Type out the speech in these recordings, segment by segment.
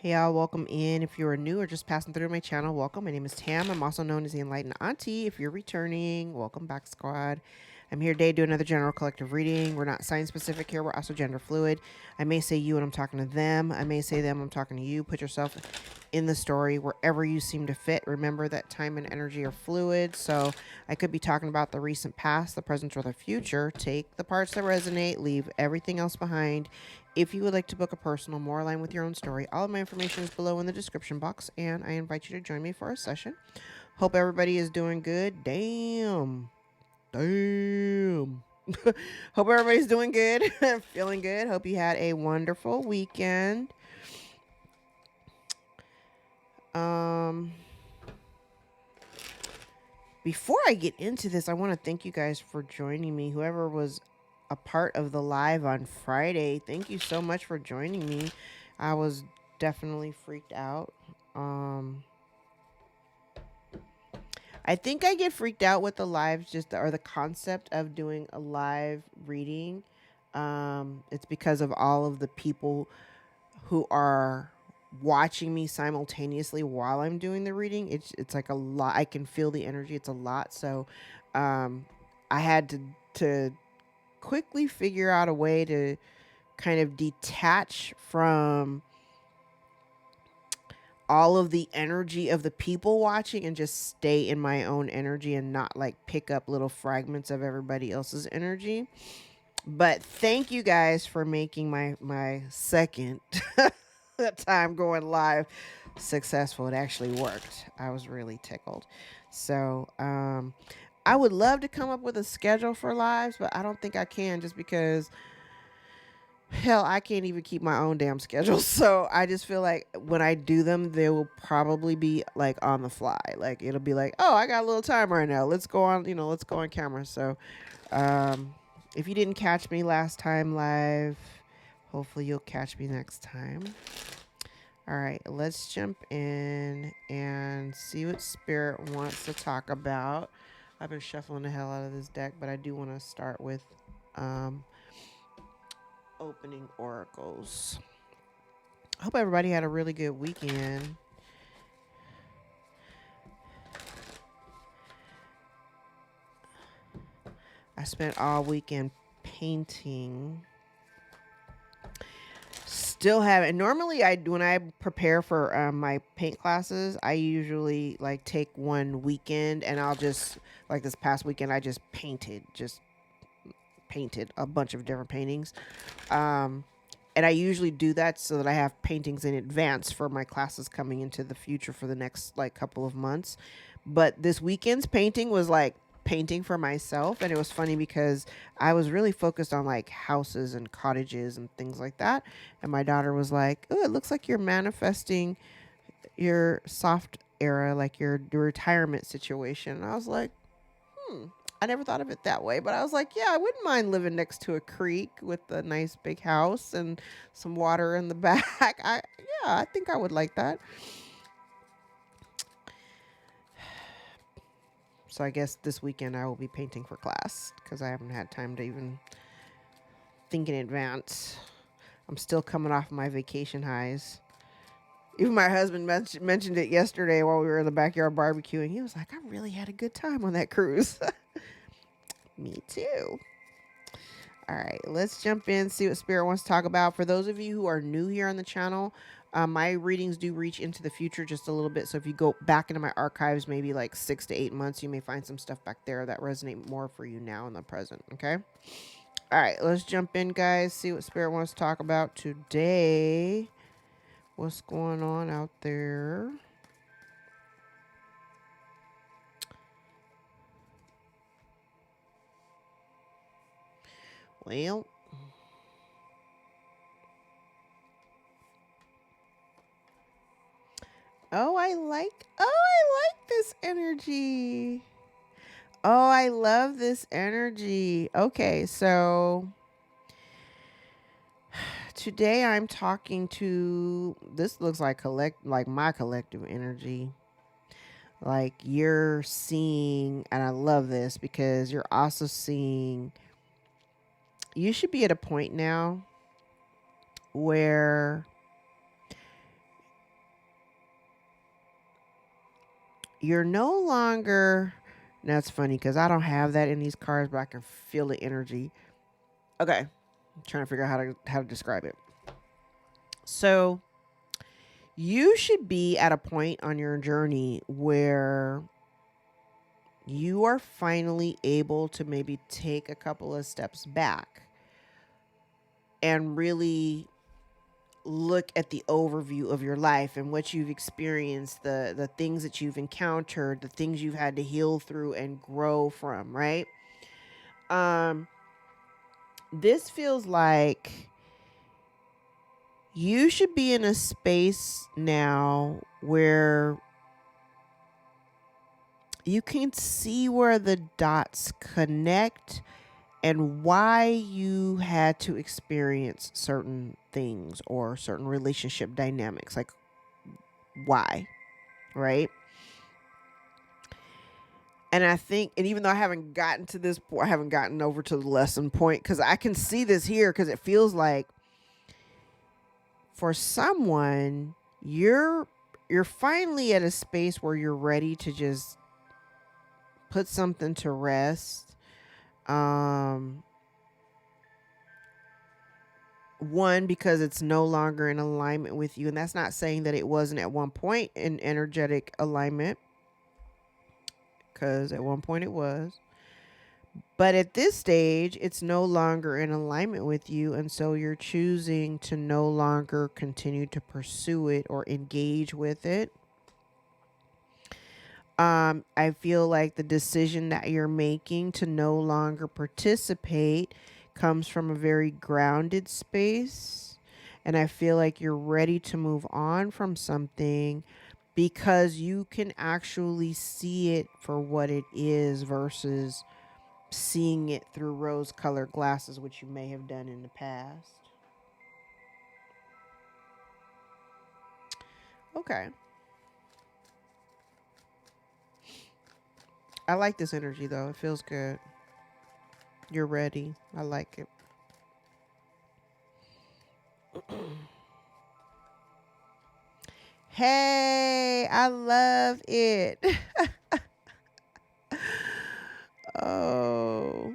Hey y'all, welcome in. If you're new or just passing through my channel, welcome. My name is Tam. I'm also known as the Enlightened Auntie. If you're returning, welcome back, squad. I'm here today to do another general collective reading. We're not sign specific here. We're also gender fluid. I may say you when I'm talking to them. I may say them when I'm talking to you. Put yourself in the story wherever you seem to fit. Remember that time and energy are fluid. So I could be talking about the recent past, the present, or the future. Take the parts that resonate. Leave everything else behind. If you would like to book a personal more aligned with your own story, all of my information is below in the description box, and I invite you to join me for a session. Hope everybody is doing good. Damn. Hope everybody's doing good. Feeling good. Hope you had a wonderful weekend. Before I get into this, I want to thank you guys for joining me. Whoever was a part of the live on Friday, thank you so much for joining me. I was definitely freaked out. I think I get freaked out with the lives, or the concept of doing a live reading. It's because of all of the people who are watching me simultaneously while I'm doing the reading. It's like a lot. I can feel the energy. It's a lot. So I had to quickly figure out a way to kind of detach from all of the energy of the people watching and just stay in my own energy and not like pick up little fragments of everybody else's energy. But thank you guys for making my second time going live successful. It actually worked. I was really tickled. So I would love to come up with a schedule for lives, but I don't think I can, just because hell, I can't even keep my own damn schedule. So I just feel like when I do them, they will probably be like on the fly. Like it'll be like, oh, I got a little time right now. Let's go on, let's go on camera. So if you didn't catch me last time live, hopefully you'll catch me next time. All right, let's jump in and see what Spirit wants to talk about. I've been shuffling the hell out of this deck, but I do want to start with opening oracles. I hope everybody had a really good weekend. I spent all weekend painting. Still haven't. Normally, when I prepare for my paint classes, I usually like take one weekend and I'll just, like this past weekend, I just painted a bunch of different paintings. And I usually do that so that I have paintings in advance for my classes coming into the future for the next like couple of months. But this weekend's painting was like painting for myself, and it was funny because I was really focused on like houses and cottages and things like that. And my daughter was like, "Oh, it looks like you're manifesting your soft era, like your retirement situation." And I was like, I never thought of it that way, but I was like, yeah, I wouldn't mind living next to a creek with a nice big house and some water in the back. I think I would like that. So I guess this weekend I will be painting for class because I haven't had time to even think in advance. I'm still coming off my vacation highs. Even my husband mentioned it yesterday while we were in the backyard barbecuing. He was like, I really had a good time on that cruise. Me too. All right, let's jump in, see what Spirit wants to talk about. For those of you who are new here on the channel, my readings do reach into the future just a little bit. So if you go back into my archives, maybe like 6 to 8 months, you may find some stuff back there that resonate more for you now in the present, okay? All right, let's jump in, guys, see what Spirit wants to talk about today. What's going on out there? Well, I like this energy. Oh, I love this energy. Okay, so today I'm talking to, this looks like my collective energy. Like you're seeing, and I love this because you're also seeing, you should be at a point now where you're no longer, that's funny because I don't have that in these cards, but I can feel the energy. Okay. I'm trying to figure out how to describe it. So you should be at a point on your journey where you are finally able to maybe take a couple of steps back and really look at the overview of your life and what you've experienced, the things that you've encountered, the things you've had to heal through and grow from, right? This feels like you should be in a space now where you can see where the dots connect and why you had to experience certain things or certain relationship dynamics. Like, why, right? And I think, and even though I haven't gotten to this point, I haven't gotten over to the lesson point, because I can see this here, because it feels like for someone, you're finally at a space where you're ready to just put something to rest. One, because it's no longer in alignment with you, and that's not saying that it wasn't at one point in energetic alignment, because at one point it was. But at this stage, it's no longer in alignment with you. And so you're choosing to no longer continue to pursue it or engage with it. I feel like the decision that you're making to no longer participate comes from a very grounded space. And I feel like you're ready to move on from something because you can actually see it for what it is versus seeing it through rose-colored glasses, which you may have done in the past. Okay. I like this energy, though. It feels good. You're ready. I like it. Hey, I love it. Oh.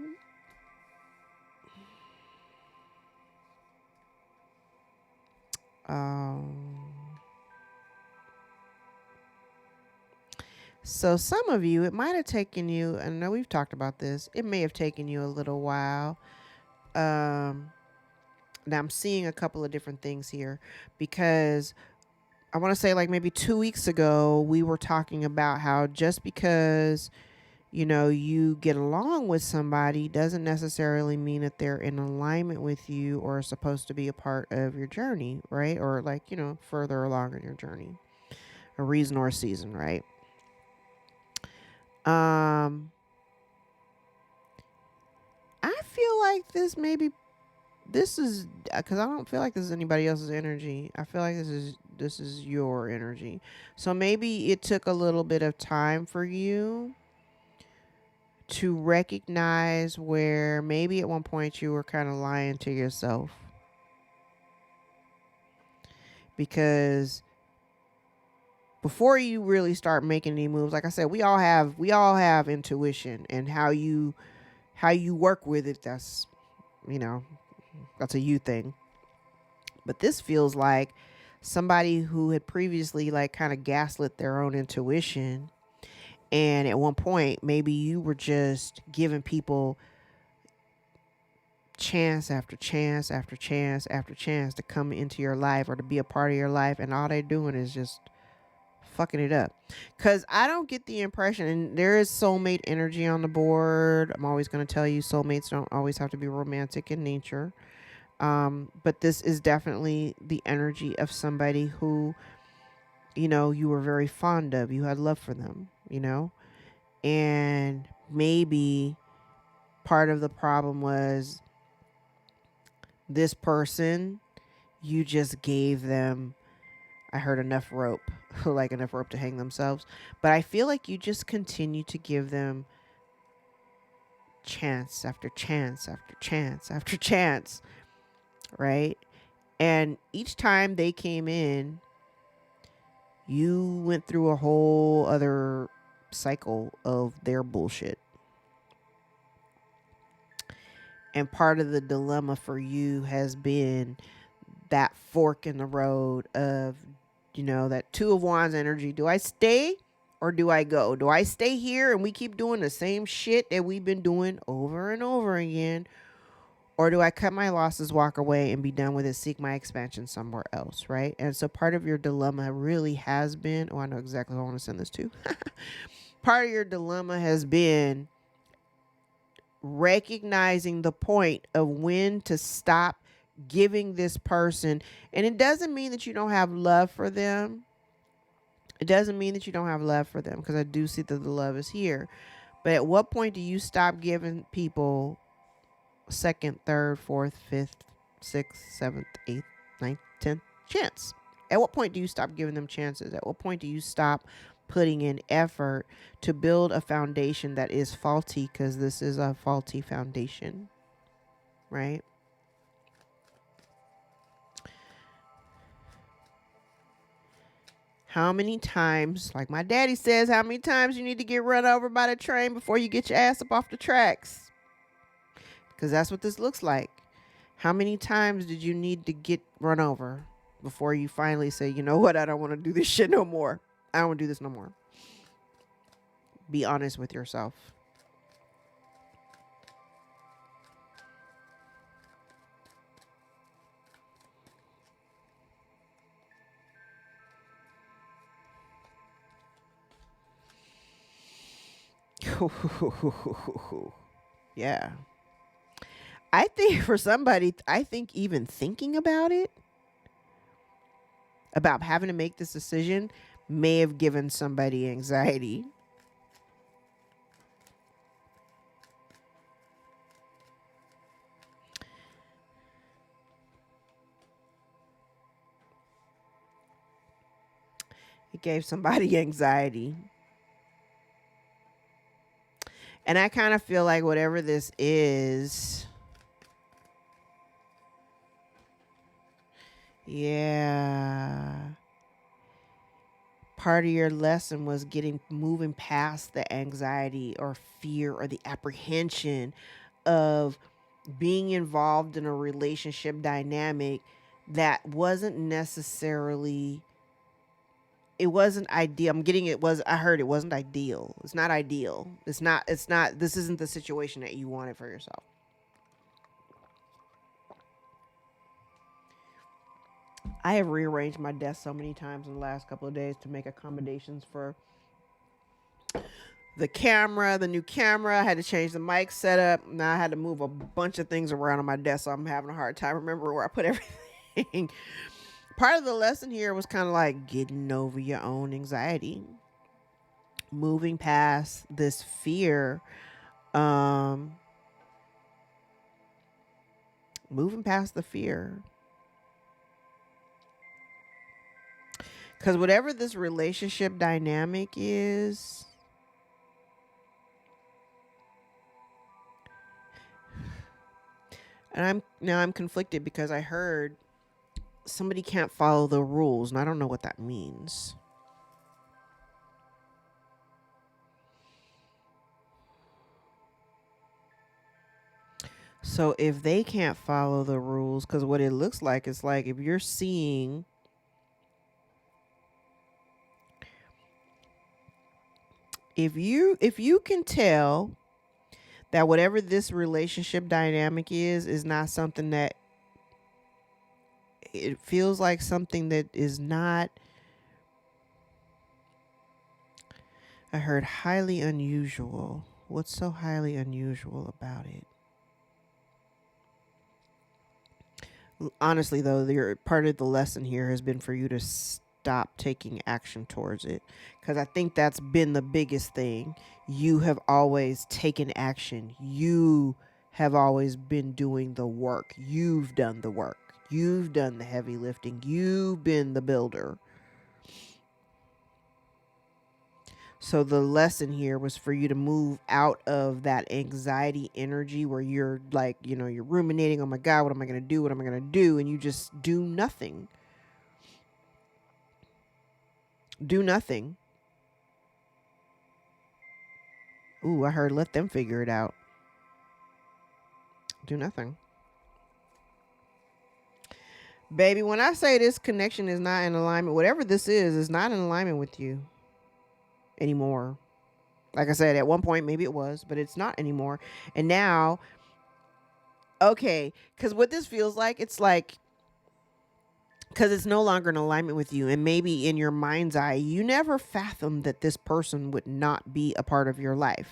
So some of you, it might have taken you, I know we've talked about this, it may have taken you a little while. Now I'm seeing a couple of different things here, because I want to say like maybe 2 weeks ago, we were talking about how just because, you know, you get along with somebody doesn't necessarily mean that they're in alignment with you or are supposed to be a part of your journey, right? Or like, you know, further along in your journey, a reason or a season, right? I feel like this is because I don't feel like this is anybody else's energy. I feel like this is your energy. So maybe it took a little bit of time for you to recognize where maybe at one point you were kind of lying to yourself, because before you really start making any moves, like I said, we all have intuition, and how you work with it, that's, you know, that's a you thing. But this feels like somebody who had previously like kind of gaslit their own intuition, and at one point maybe you were just giving people chance after chance after chance after chance to come into your life or to be a part of your life, and all they're doing is just fucking it up. Because I don't get the impression, and there is soulmate energy on the board. I'm always going to tell you, soulmates don't always have to be romantic in nature. But this is definitely the energy of somebody who, you know, you were very fond of. You had love for them, you know, and maybe part of the problem was this person, you just gave them, I heard enough rope, like enough rope to hang themselves. But I feel like you just continue to give them chance after chance after chance after chance, right? And each time they came in, you went through a whole other cycle of their bullshit. And part of the dilemma for you has been that fork in the road of, you know, that Two of Wands energy. Do I stay or do I go? Do I stay here and we keep doing the same shit that we've been doing over and over again? Or do I cut my losses, walk away, and be done with it, seek my expansion somewhere else, right? And so part of your dilemma really has been, oh, I know exactly who I want to send this to. Part of your dilemma has been recognizing the point of when to stop giving this person. And it doesn't mean that you don't have love for them. It doesn't mean that you don't have love for them, because I do see that the love is here. But at what point do you stop giving people second, third, fourth, fifth, sixth, seventh, eighth, ninth, 10th chance? At what point do you stop giving them chances? At what point do you stop putting in effort to build a foundation that is faulty? Because this is a faulty foundation, right? How many times, like my daddy says, how many times you need to get run over by the train before you get your ass up off the tracks? Because that's what this looks like. How many times did you need to get run over before you finally say, you know what, I don't want to do this shit no more. I don't want to do this no more. Be honest with yourself. Yeah. I think for somebody, I think even thinking about it, about having to make this decision, may have given somebody anxiety. It gave somebody anxiety. And I kind of feel like whatever this is, yeah, part of your lesson was moving past the anxiety or fear or the apprehension of being involved in a relationship dynamic that wasn't necessarily, it wasn't ideal. I heard it wasn't ideal. It's not ideal. It's not, this isn't the situation that you wanted for yourself. I have rearranged my desk so many times in the last couple of days to make accommodations for the camera, the new camera. I had to change the mic setup. Now I had to move a bunch of things around on my desk, so I'm having a hard time remembering where I put everything. Part of the lesson here was kind of like getting over your own anxiety, moving past this fear, moving past the fear. Because whatever this relationship dynamic is, and I'm conflicted because I heard somebody can't follow the rules, and I don't know what that means. So if they can't follow the rules, because what it looks like is like if you're seeing if you can tell that whatever this relationship dynamic is not something that, it feels like something that is not, I heard highly unusual. What's so highly unusual about it? Honestly, though, part of the lesson here has been for you to stop taking action towards it. Because I think that's been the biggest thing. You have always taken action. You have always been doing the work. You've done the work. You've done the heavy lifting. You've been the builder. So the lesson here was for you to move out of that anxiety energy where you're like, you're ruminating, oh my God, what am I going to do? What am I going to do? And you just do nothing. Do nothing. Ooh, I heard let them figure it out. Do nothing. Baby, when I say this connection is not in alignment, whatever this is not in alignment with you anymore. Like I said, at one point, maybe it was, but it's not anymore. And now, okay, because what this feels like, it's like, because it's no longer in alignment with you. And maybe in your mind's eye, you never fathomed that this person would not be a part of your life.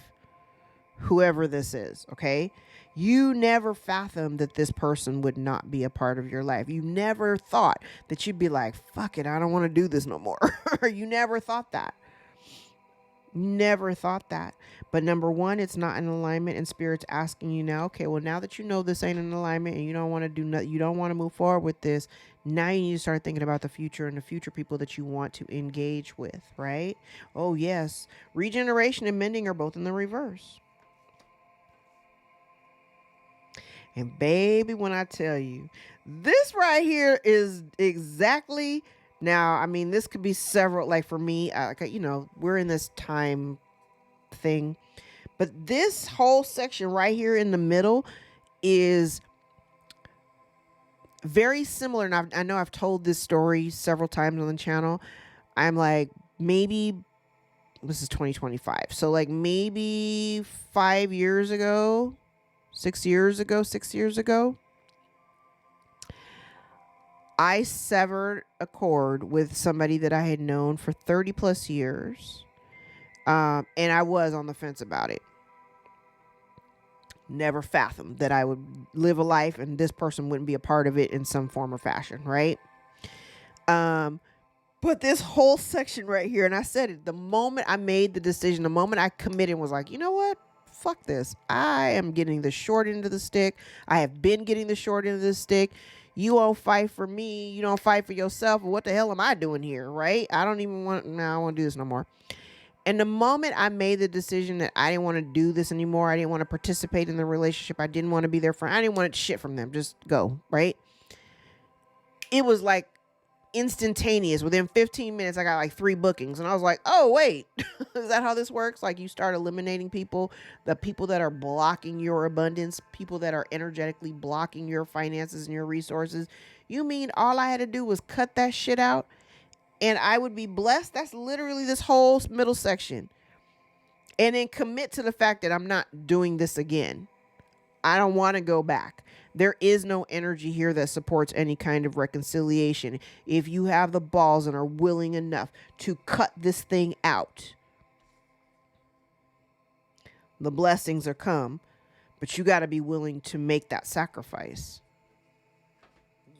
Whoever this is, okay? You never fathomed that this person would not be a part of your life. You never thought that you'd be like, fuck it, I don't want to do this no more. You never thought that. Never thought that. But number one, it's not in alignment, and Spirit's asking you now, okay, well, now that you know this ain't in alignment and you don't want to do nothing, you don't want to move forward with this, now you need to start thinking about the future and the future people that you want to engage with, right? Oh, yes. Regeneration and mending are both in the reverse. And baby, when I tell you, this right here is exactly, now, I mean, this could be several, like for me, you know, we're in this time thing, but this whole section right here in the middle is very similar. And I know I've told this story several times on the channel. I'm like, maybe this is 2025. So like maybe 5 years ago, 6 years ago, I severed a cord with somebody that I had known for 30 plus years. And I was on the fence about it. Never fathomed that I would live a life and this person wouldn't be a part of it in some form or fashion, right? But this whole section right here, and I said it, the moment I made the decision, the moment I committed and was like, you know what? Fuck this. I am getting the short end of the stick. I have been getting the short end of the stick. You won't fight for me. You don't fight for yourself. What the hell am I doing here, right? I don't even want, no, I don't want to do this no more. And the moment I made the decision that I didn't want to do this anymore, I didn't want to participate in the relationship, I didn't want to be there for, I didn't want shit from them. Just go, right? It was like instantaneous. Within 15 minutes, I got like 3 bookings. And I was like, oh, wait, is that how this works? Like you start eliminating people, the people that are blocking your abundance, people that are energetically blocking your finances and your resources. You mean all I had to do was cut that shit out and I would be blessed? That's literally this whole middle section. And then commit to the fact that I'm not doing this again. I don't want to go back. There is no energy here that supports any kind of reconciliation. If you have the balls and are willing enough to cut this thing out, the blessings are come, but you got to be willing to make that sacrifice.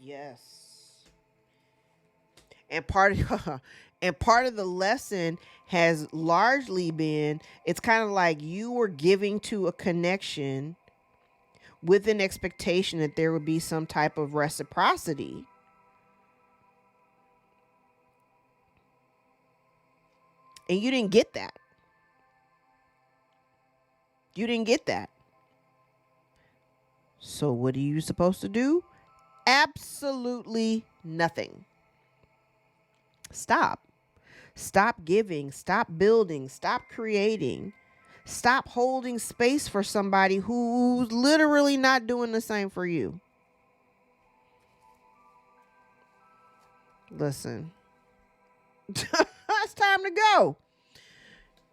Yes. And part of the lesson has largely been, it's kind of like you were giving to a connection with an expectation that there would be some type of reciprocity. And you didn't get that. You didn't get that. So what are you supposed to do? Absolutely nothing. Stop. Stop giving. Stop building. Stop creating. Stop holding space for somebody who's literally not doing the same for you. Listen. It's time to go.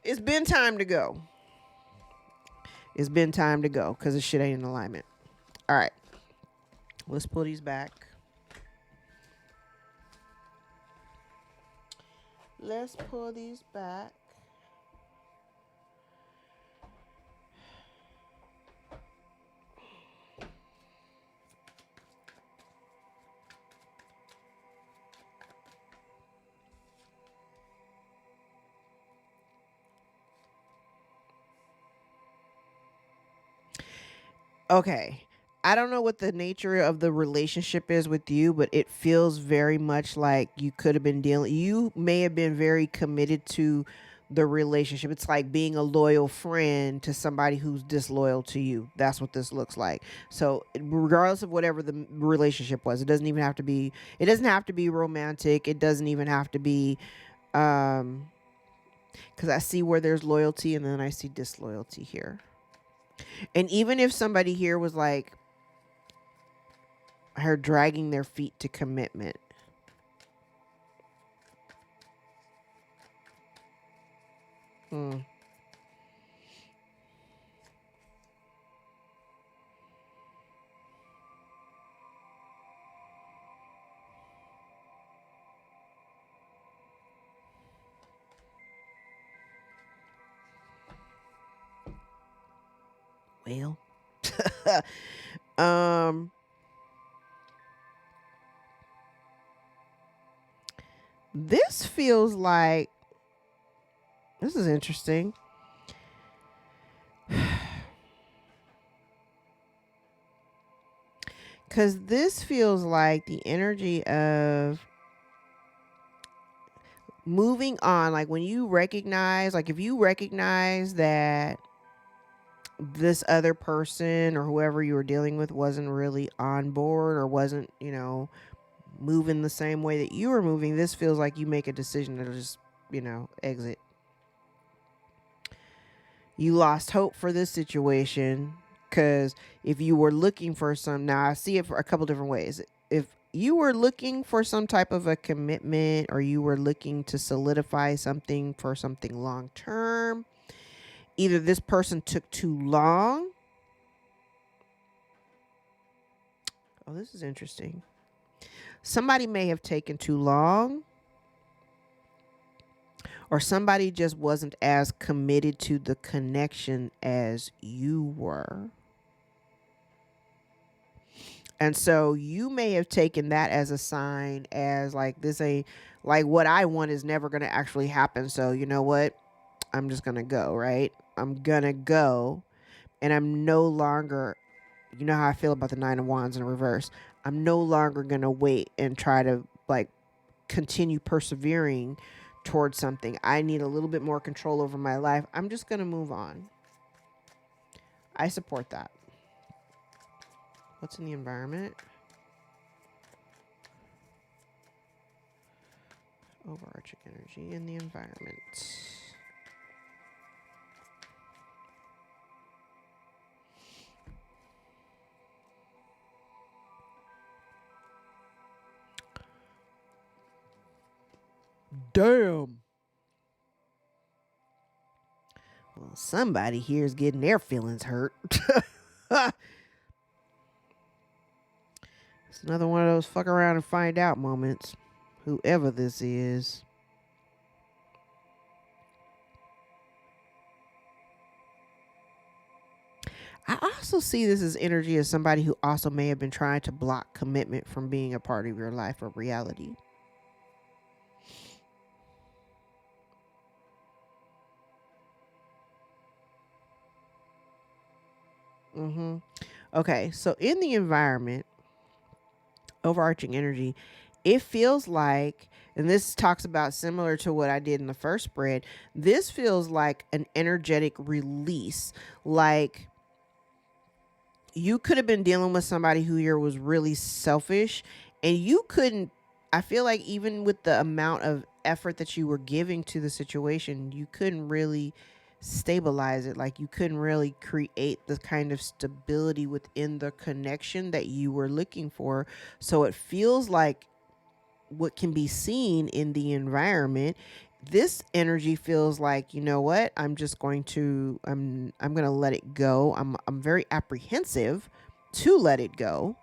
It's been time to go. It's been time to go because this shit ain't in alignment. All right. Let's pull these back. Let's pull these back. Okay. I don't know what the nature of the relationship is with you, but it feels very much like you could have been you may have been very committed to the relationship. It's like being a loyal friend to somebody who's disloyal to you. That's what this looks like. So regardless of whatever the relationship was, it doesn't have to be romantic. It doesn't even have to be, Because I see where there's loyalty and then I see disloyalty here. And even if somebody here was like her dragging their feet to commitment. Well, this feels like, this is interesting. Because this feels like the energy of moving on. Like when you recognize, like if you recognize that this other person or whoever you were dealing with wasn't really on board or wasn't, you know, moving the same way that you were moving, this feels like you make a decision to just, you know, exit. You lost hope for this situation because if you were looking for some, now I see it for a couple different ways. If you were looking for some type of a commitment or you were looking to solidify something for something long term, either this person took too long. Oh, this is interesting. Somebody may have taken too long, or somebody just wasn't as committed to the connection as you were. And so you may have taken that as a sign, as like, this ain't like what I want is never going to actually happen. So you know what? I'm just going to go, right? I'm going to go, and I'm no longer, you know how I feel about the 9 of Wands in reverse. I'm no longer going to wait and try to like continue persevering towards something. I need a little bit more control over my life. I'm just going to move on. I support that. What's in the environment? Overarching energy in the environment. Damn. Well, somebody here is getting their feelings hurt. It's another one of those fuck around and find out moments. Whoever this is. I also see this as energy as somebody who also may have been trying to block commitment from being a part of your life or reality. Okay, so in the environment, overarching energy, it feels like, and this talks about similar to what I did in the first spread, this feels like an energetic release. Like you could have been dealing with somebody who here was really selfish, and you couldn't, I feel like even with the amount of effort that you were giving to the situation, you couldn't really stabilize it. Like you couldn't really create the kind of stability within the connection that you were looking for. So it feels like what can be seen in the environment, this energy feels like, you know what, I'm just going to, I'm going to let it go. I'm very apprehensive to let it go,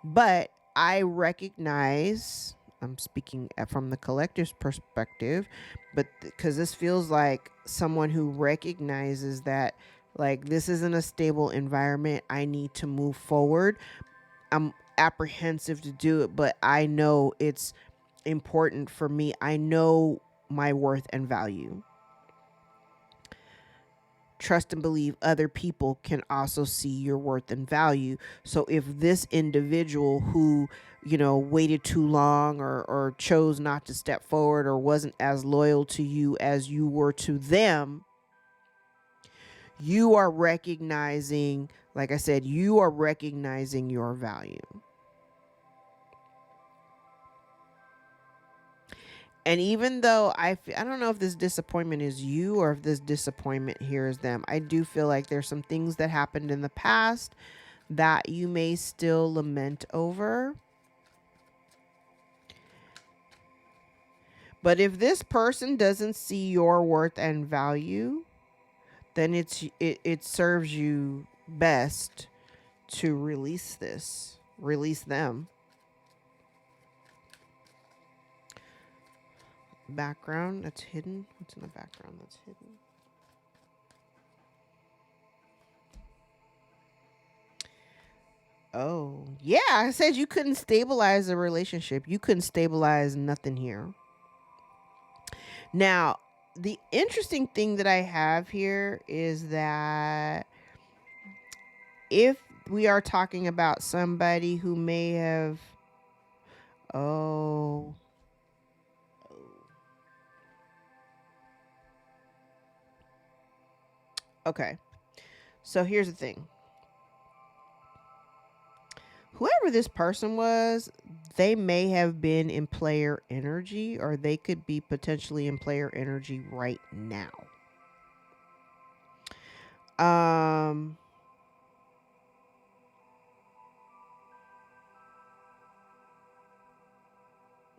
but I recognize, I'm speaking from the collective's perspective, but because this feels like someone who recognizes that like this isn't a stable environment, I need to move forward. I'm apprehensive to do it, but I know it's important for me. I know my worth and value. Trust and believe other people can also see your worth and value. So if this individual who, you know, waited too long or chose not to step forward or wasn't as loyal to you as you were to them, you are recognizing, like I said, you are recognizing your value. And even though I don't know if this disappointment is you or if this disappointment here is them, I do feel like there's some things that happened in the past that you may still lament over. But if this person doesn't see your worth and value, then it serves you best to release them. Background that's hidden. What's in the background that's hidden? Oh, yeah. I said you couldn't stabilize a relationship. You couldn't stabilize nothing here. Now, the interesting thing that I have here is that if we are talking about somebody who may have, oh, okay. So here's the thing. Whoever this person was, they may have been in player energy, or they could be potentially in player energy right now. Um,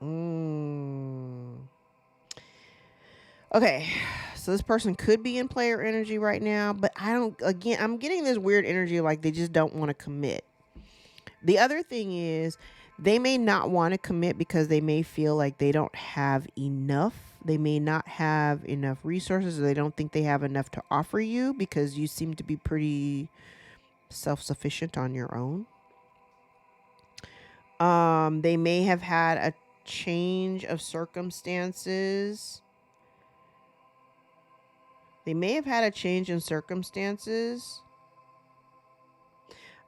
mm, okay, so this person could be in player energy right now, but I'm getting this weird energy like they just don't want to commit. The other thing is they may not want to commit because they may feel like they don't have enough. They may not have enough resources, or they don't think they have enough to offer you because you seem to be pretty self-sufficient on your own. They may have had a change of circumstances. They may have had a change in circumstances.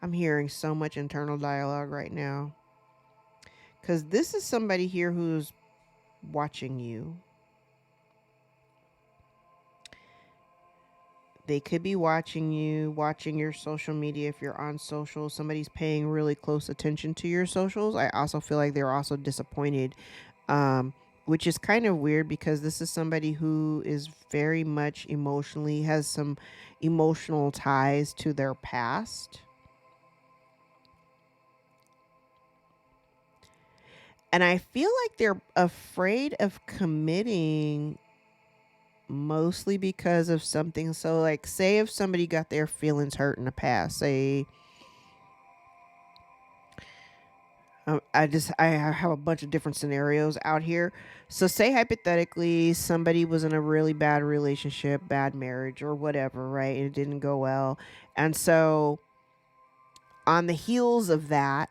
I'm hearing so much internal dialogue right now. Because this is somebody here who's watching you. They could be watching you, watching your social media if you're on social. Somebody's paying really close attention to your socials. I also feel like they're also disappointed, which is kind of weird because this is somebody who is very much emotionally, has some emotional ties to their past. And I feel like they're afraid of committing mostly because of something. So, like, say if somebody got their feelings hurt in the past, say, I have a bunch of different scenarios out here. So, say hypothetically, somebody was in a really bad relationship, bad marriage, or whatever, right? And it didn't go well. And so, on the heels of that,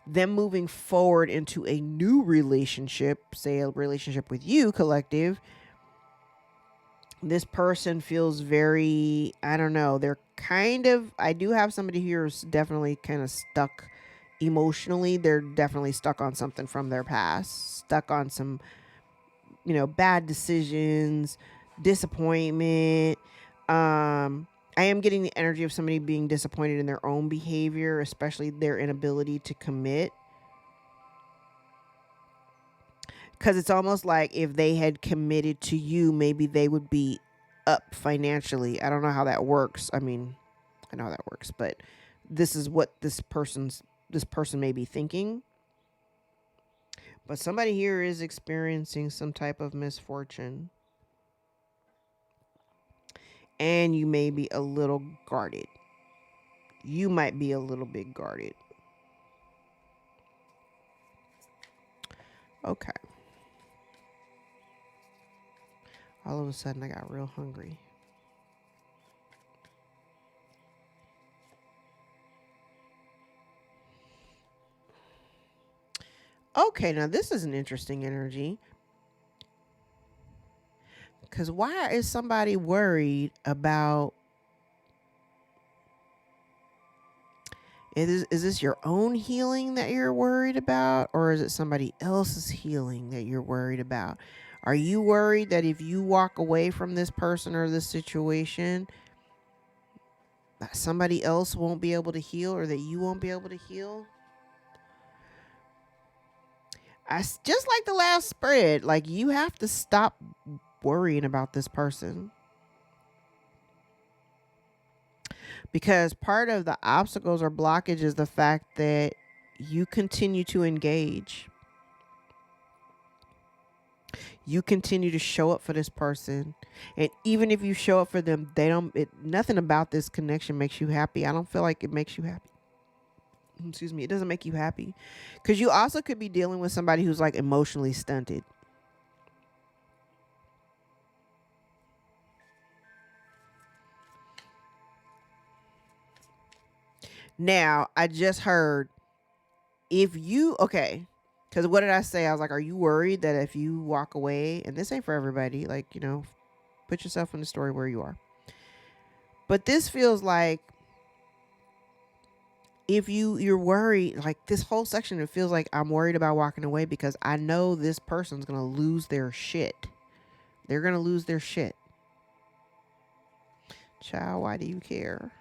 them moving forward into a new relationship, say a relationship with you, collective, this person feels very, I don't know, they're kind of, I do have somebody here who's definitely kind of stuck emotionally. They're definitely stuck on something from their past, stuck on some, bad decisions, disappointment. I am getting the energy of somebody being disappointed in their own behavior, especially their inability to commit. Because it's almost like if they had committed to you, maybe they would be up financially. I don't know how that works. I mean, I know how that works, but this is what this person may be thinking. But somebody here is experiencing some type of misfortune, and you may be a little guarded. You might be a little bit guarded. Okay. All of a sudden, I got real hungry. Okay, now this is an interesting energy. Because why is somebody worried about, is this your own healing that you're worried about? Or is it somebody else's healing that you're worried about? Are you worried that if you walk away from this person or this situation, that somebody else won't be able to heal, or that you won't be able to heal? Just like the last spread, like you have to stop worrying about this person, because part of the obstacles or blockage is the fact that you continue to engage. You continue to show up for this person, and even if you show up for them, they don't. Nothing about this connection makes you happy. I don't feel like it makes you happy. Excuse me. It doesn't make you happy, because you also could be dealing with somebody who's like emotionally stunted. Now, I just heard, if you, okay, because what did I say? I was like, are you worried that if you walk away, and this ain't for everybody, like, put yourself in the story where you are. But this feels like, if you're worried, like this whole section, it feels like I'm worried about walking away because I know this person's going to lose their shit. They're going to lose their shit. Child, why do you care?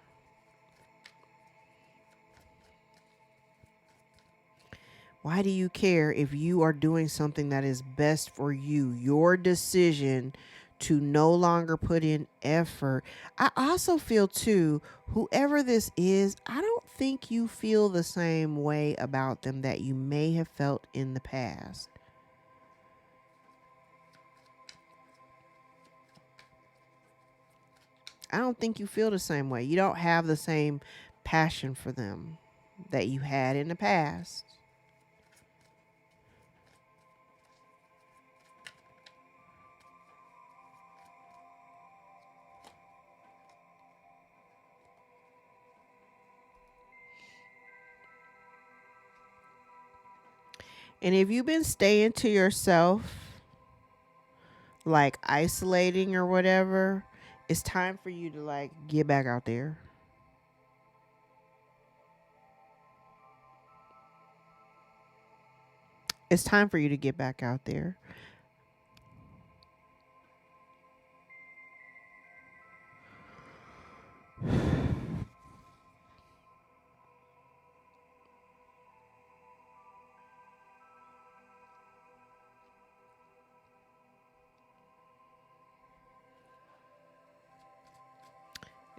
Why do you care if you are doing something that is best for you? Your decision to no longer put in effort. I also feel too, whoever this is, I don't think you feel the same way about them that you may have felt in the past. I don't think you feel the same way. You don't have the same passion for them that you had in the past. And if you've been staying to yourself, like isolating or whatever, it's time for you to like get back out there. It's time for you to get back out there.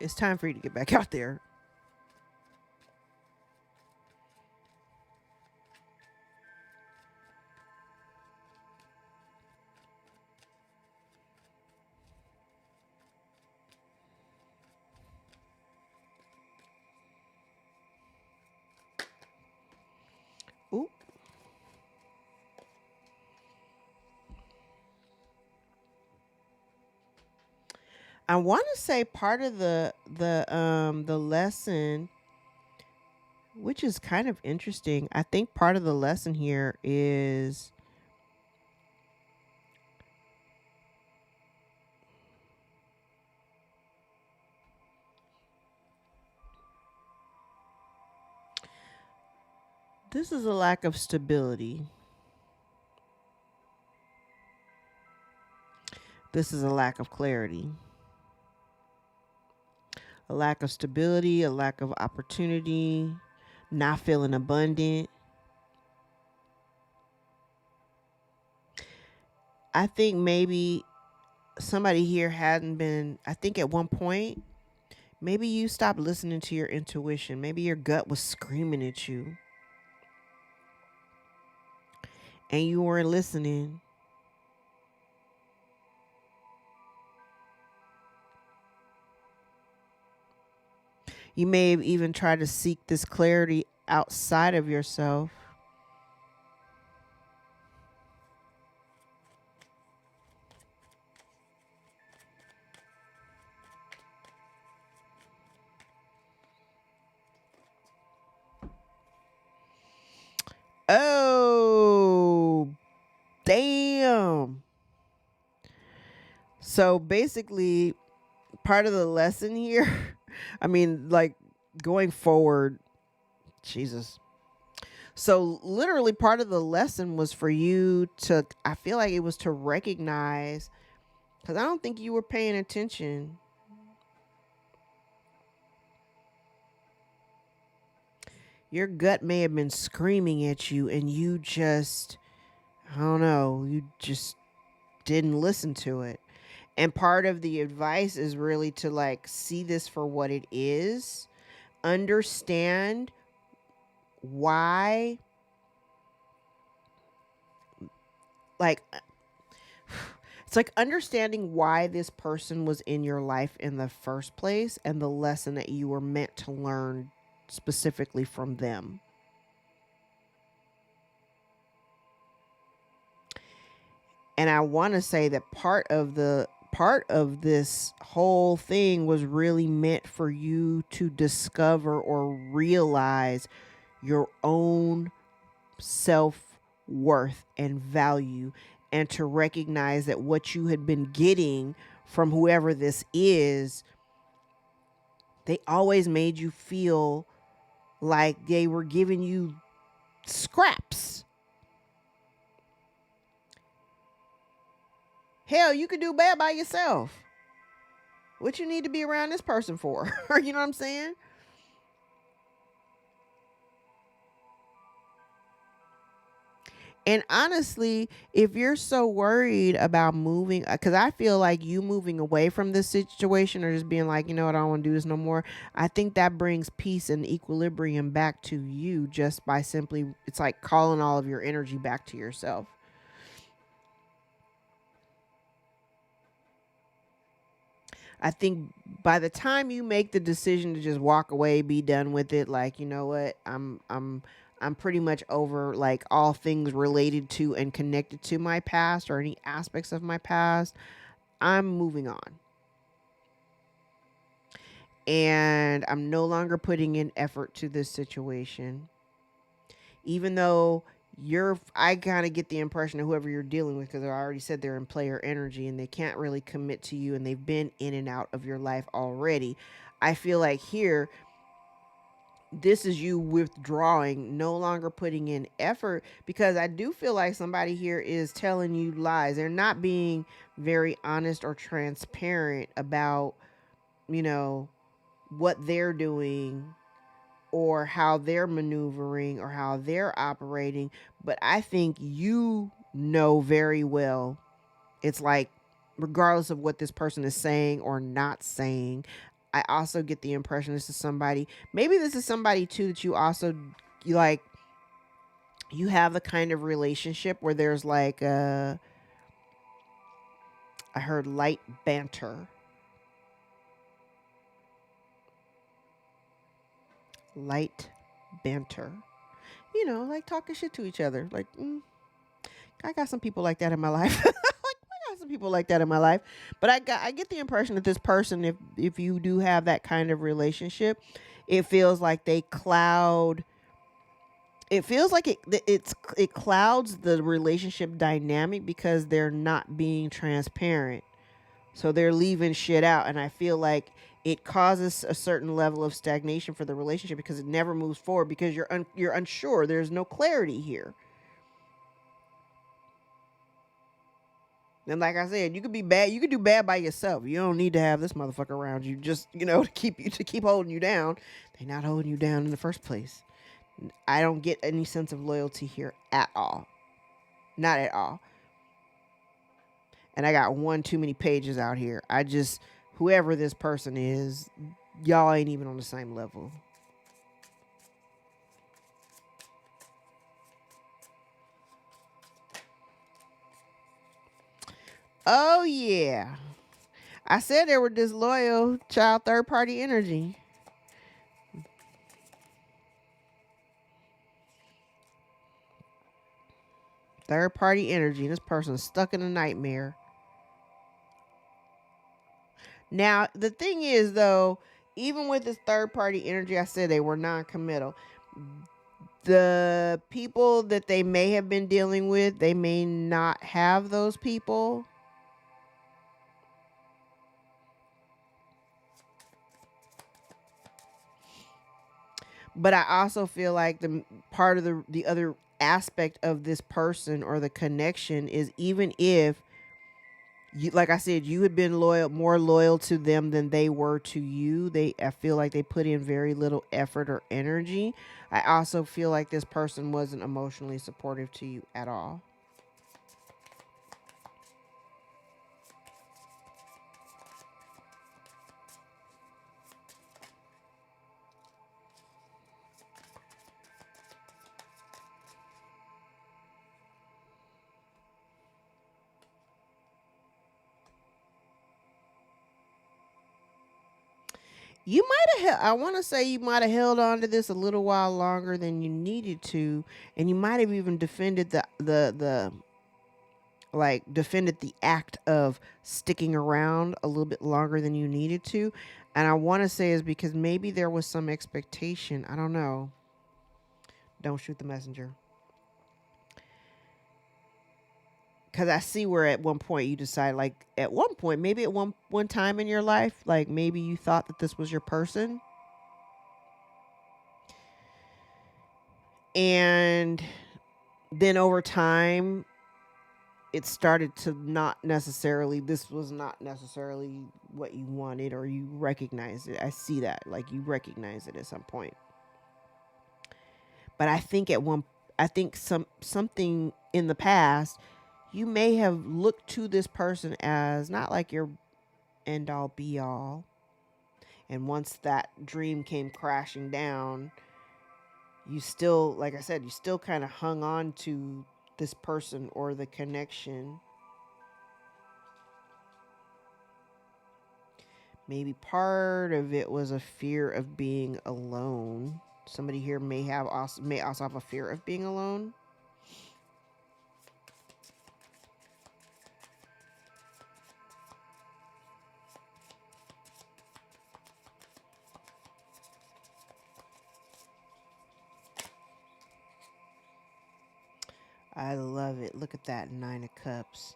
It's time for you to get back out there. Ooh. I want to say part of the lesson, which is kind of interesting. I think part of the lesson here is this is a lack of stability. This is a lack of clarity. A lack of stability, a lack of opportunity, not feeling abundant. I think maybe somebody here hadn't been, I think at one point, maybe you stopped listening to your intuition. Maybe your gut was screaming at you and you weren't listening. You may have even tried to seek this clarity outside of yourself. Oh, damn. So basically, part of the lesson here, I mean, like going forward, Jesus. So literally part of the lesson was for you to, I feel like it was to recognize, because I don't think you were paying attention. Your gut may have been screaming at you and you just I don't know, you just didn't listen to it. And part of the advice is really to like see this for what it is, understand why, like, it's like understanding why this person was in your life in the first place and the lesson that you were meant to learn specifically from them. And I want to say that part of this whole thing was really meant for you to discover or realize your own self-worth and value, and to recognize that what you had been getting from whoever this is, they always made you feel like they were giving you scraps. Hell, you could do bad by yourself. What you need to be around this person for? You know what I'm saying? And honestly, if you're so worried about moving, because I feel like you moving away from this situation or just being like, you know what, I don't want to do this no more. I think that brings peace and equilibrium back to you just by simply, it's like calling all of your energy back to yourself. I think by the time you make the decision to just walk away, be done with it, like, you know what, I'm pretty much over like all things related to and connected to my past or any aspects of my past. I'm moving on. And I'm no longer putting in effort to this situation. Even though I kind of get the impression of whoever you're dealing with, because I already said they're in player energy and they can't really commit to you and they've been in and out of your life already. I feel like here, this is you withdrawing, no longer putting in effort, because I do feel like somebody here is telling you lies. They're not being very honest or transparent about, you know, what they're doing or how they're maneuvering or how they're operating. But I think you know very well, it's like, regardless of what this person is saying or not saying, I also get the impression this is somebody, maybe this is somebody too that you also, you like, you have the kind of relationship where there's like I heard light banter. Light banter. You know, like talking shit to each other. Like, I got some people like that in my life. Like, I got some people like that in my life. But I get the impression that this person, if you do have that kind of relationship, it feels like they cloud. It feels like it clouds the relationship dynamic because they're not being transparent. So they're leaving shit out, and I feel like it causes a certain level of stagnation for the relationship because it never moves forward because you're unsure. There's no clarity here. And like I said, you could be bad. You could do bad by yourself. You don't need to have this motherfucker around you just, to keep holding you down. They're not holding you down in the first place. I don't get any sense of loyalty here at all. Not at all. And I got one too many pages out here. Whoever this person is, y'all ain't even on the same level. Oh, yeah. I said they were disloyal, child, third party energy. Third party energy. This person's stuck in a nightmare. Now, the thing is, though, even with this third party energy, I said they were non committal. The people that they may have been dealing with, they may not have those people. But I also feel like the part of the other aspect of this person or the connection is, even if you, like I said, you had been more loyal to them than they were to you. I feel like they put in very little effort or energy. I also feel like this person wasn't emotionally supportive to you at all. You might have, I want to say you might have held on to this a little while longer than you needed to. And you might have even defended defended the act of sticking around a little bit longer than you needed to. And I want to say is because maybe there was some expectation. I don't know. Don't shoot the messenger. Because I see where at one point you decide, like at one point, maybe at one time in your life, like maybe you thought that this was your person. And then over time, it started to not necessarily, this was not necessarily what you wanted, or you recognize it. I see that, like you recognize it at some point. But I think something in the past, you may have looked to this person as not like your end all be all. And once that dream came crashing down, you still, like I said, you still kind of hung on to this person or the connection. Maybe part of it was a fear of being alone. Somebody here may also have a fear of being alone. I love it. Look at that 9 of Cups.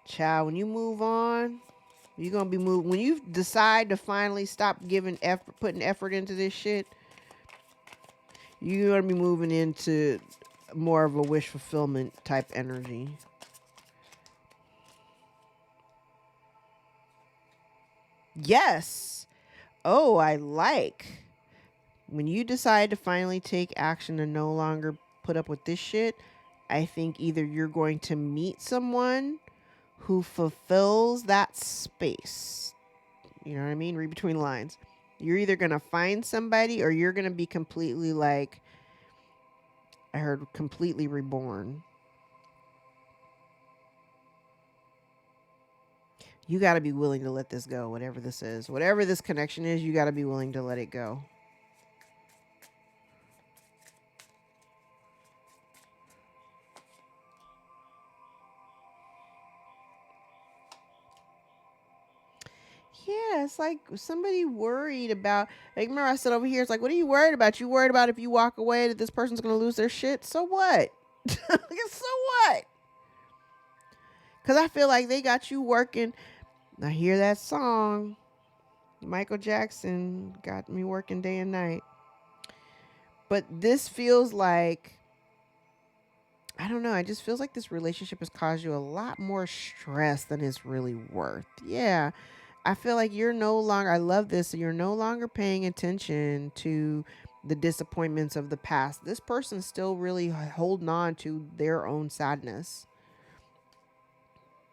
Child, when you move on, you're going to be moving. When you decide to finally stop putting effort into this shit, you're going to be moving into more of a wish fulfillment type energy. Yes. Oh, I like. When you decide to finally take action and no longer put up with this shit, I think either you're going to meet someone who fulfills that space. You know what I mean? Read between lines. You're either going to find somebody or you're going to be completely, like, I heard, completely reborn. You got to be willing to let this go, whatever this is. Whatever this connection is, you got to be willing to let it go. Yeah, it's like somebody worried about, like, remember I said over here, it's like, what are you worried about? You worried about if you walk away that this person's going to lose their shit? So what? So what? Because I feel like they got you working. I hear that song. Michael Jackson got me working day and night. But this feels like, I don't know, it just feels like this relationship has caused you a lot more stress than it's really worth. Yeah. I feel like you're no longer, I love this, you're no longer paying attention to the disappointments of the past. This person's still really holding on to their own sadness.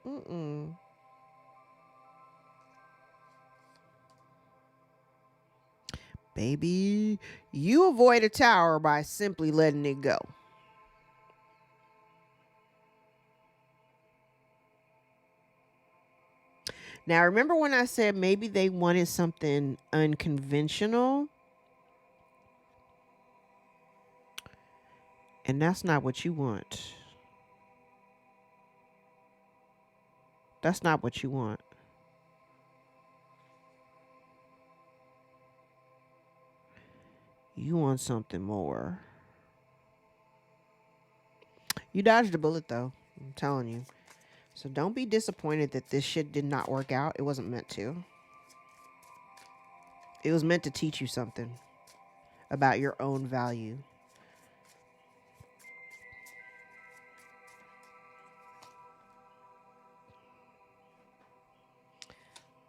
Mm-mm. Baby, you avoid a tower by simply letting it go. Now, remember when I said maybe they wanted something unconventional? And that's not what you want. That's not what you want. You want something more. You dodged a bullet, though. I'm telling you. So don't be disappointed that this shit did not work out. It wasn't meant to. It was meant to teach you something about your own value.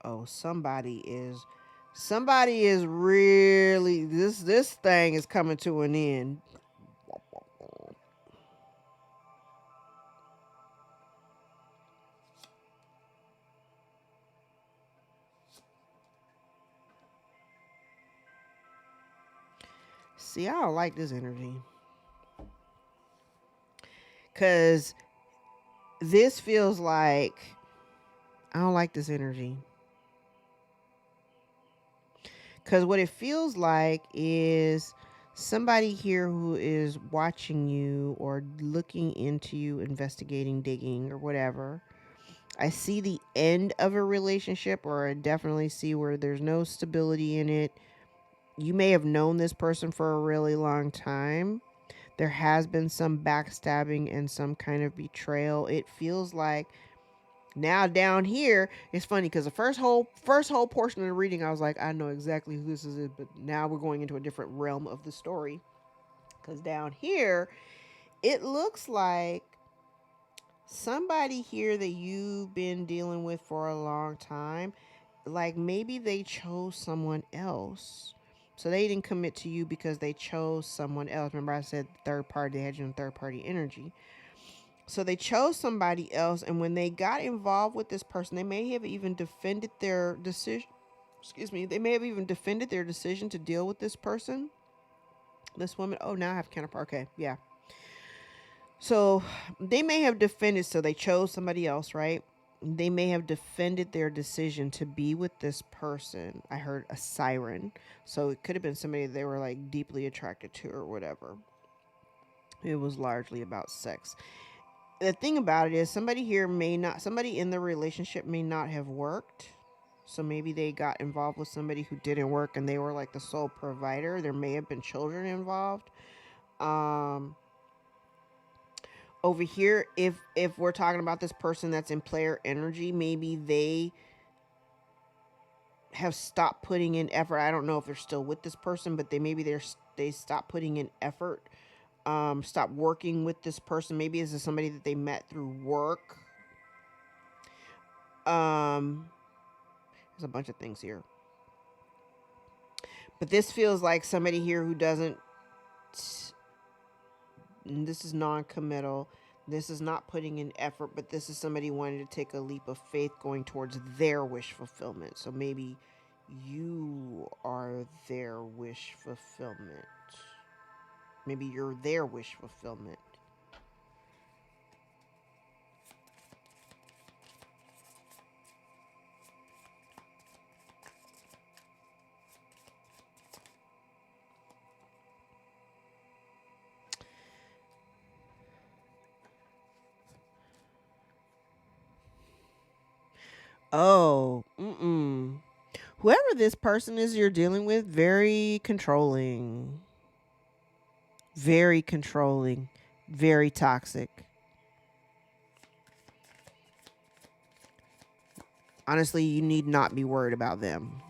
Oh, somebody is really, this thing is coming to an end. See, I don't like this energy. Cause this feels like, I don't like this energy. Because what it feels like is somebody here who is watching you or looking into you, investigating, digging, or whatever. I see the end of a relationship, or I definitely see where there's no stability in it. You may have known this person for a really long time. There has been some backstabbing and some kind of betrayal. It feels like now down here, it's funny because the first whole portion of the reading, I was like, I know exactly who this is, but now we're going into a different realm of the story. Because down here, it looks like somebody here that you've been dealing with for a long time, like maybe they chose someone else. So they didn't commit to you because they chose someone else. Remember I said third party, they had you in third party energy. So they chose somebody else, and when they got involved with this person, they may have even defended their decision. Excuse me. They may have even defended their decision to deal with this person, this woman. Oh, now I have counterpart. Okay, yeah. So they may have defended, so they chose somebody else, right? They may have defended their decision to be with this person. I heard a siren. So it could have been somebody they were like deeply attracted to or whatever. It was largely about sex. The thing about it is somebody in the relationship may not have worked. So maybe they got involved with somebody who didn't work and they were like the sole provider. There may have been children involved. Over here, if we're talking about this person that's in player energy, maybe they have stopped putting in effort. I don't know if they're still with this person, but they stopped putting in effort. Stop working with this person. Maybe this is somebody that they met through work. There's a bunch of things here. But this feels like somebody here who doesn't, this is non-committal. This is not putting in effort, but this is somebody wanting to take a leap of faith going towards their wish fulfillment. So maybe you are their wish fulfillment. Maybe you're their wish fulfillment. Oh, whoever this person is you're dealing with, very controlling, very toxic. Honestly, you need not be worried about them.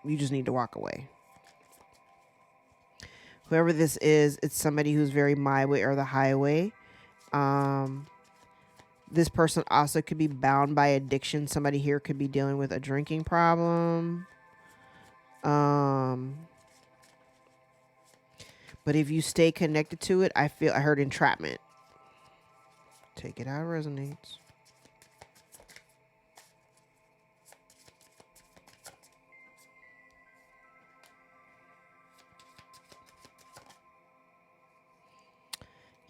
You just need to walk away. Whoever this is, it's somebody who's very my way or the highway. This person also could be bound by addiction. Somebody here could be dealing with a drinking problem. But if you stay connected to it, I heard entrapment. Take it how it resonates.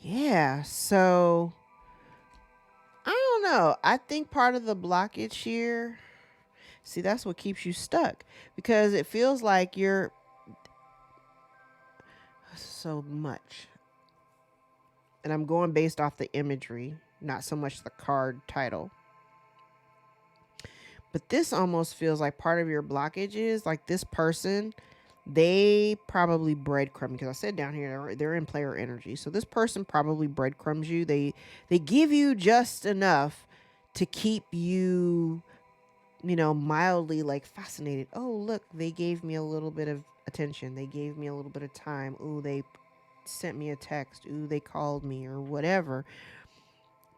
Yeah, so I don't know. I think part of the blockage here, see, that's what keeps you stuck because it feels like you're so much. And I'm going based off the imagery, not so much the card title. But this almost feels like part of your blockage is like this person, they probably breadcrumb, because I said down here they're in player energy. So this person probably breadcrumbs you. They give you just enough to keep you, mildly like fascinated. Oh, look, they gave me a little bit of attention. They gave me a little bit of time. Ooh, they sent me a text. Ooh, they called me or whatever.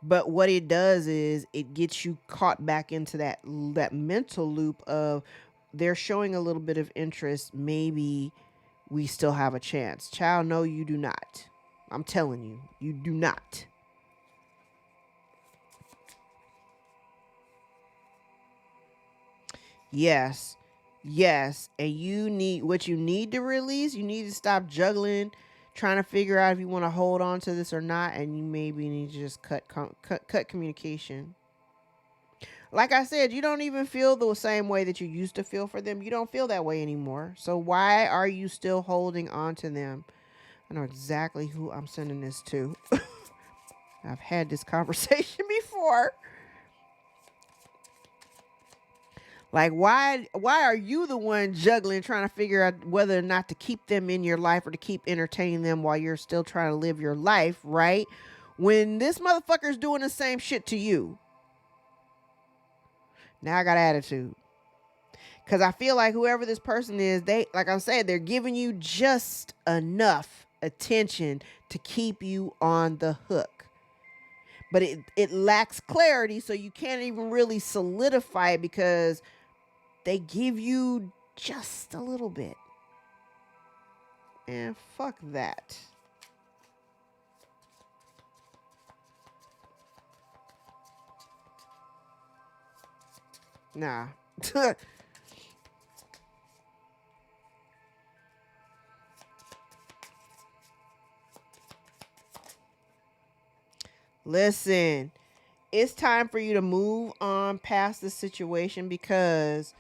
But what it does is it gets you caught back into that mental loop of they're showing a little bit of interest. Maybe we still have a chance. Child, no, you do not. I'm telling you, you do not. Yes. Yes. And what you need to release, you need to stop juggling, trying to figure out if you want to hold on to this or not. And you maybe need to just cut communication. Like I said, you don't even feel the same way that you used to feel for them. You don't feel that way anymore. So why are you still holding on to them? I know exactly who I'm sending this to. I've had this conversation before. Like, why are you the one juggling, trying to figure out whether or not to keep them in your life or to keep entertaining them while you're still trying to live your life, right? When this motherfucker's doing the same shit to you. Now I got attitude. Because I feel like whoever this person is, they, like I said, they're giving you just enough attention to keep you on the hook. But it lacks clarity, so you can't even really solidify it because they give you just a little bit. And fuck that. Nah. Listen, it's time for you to move on past the situation because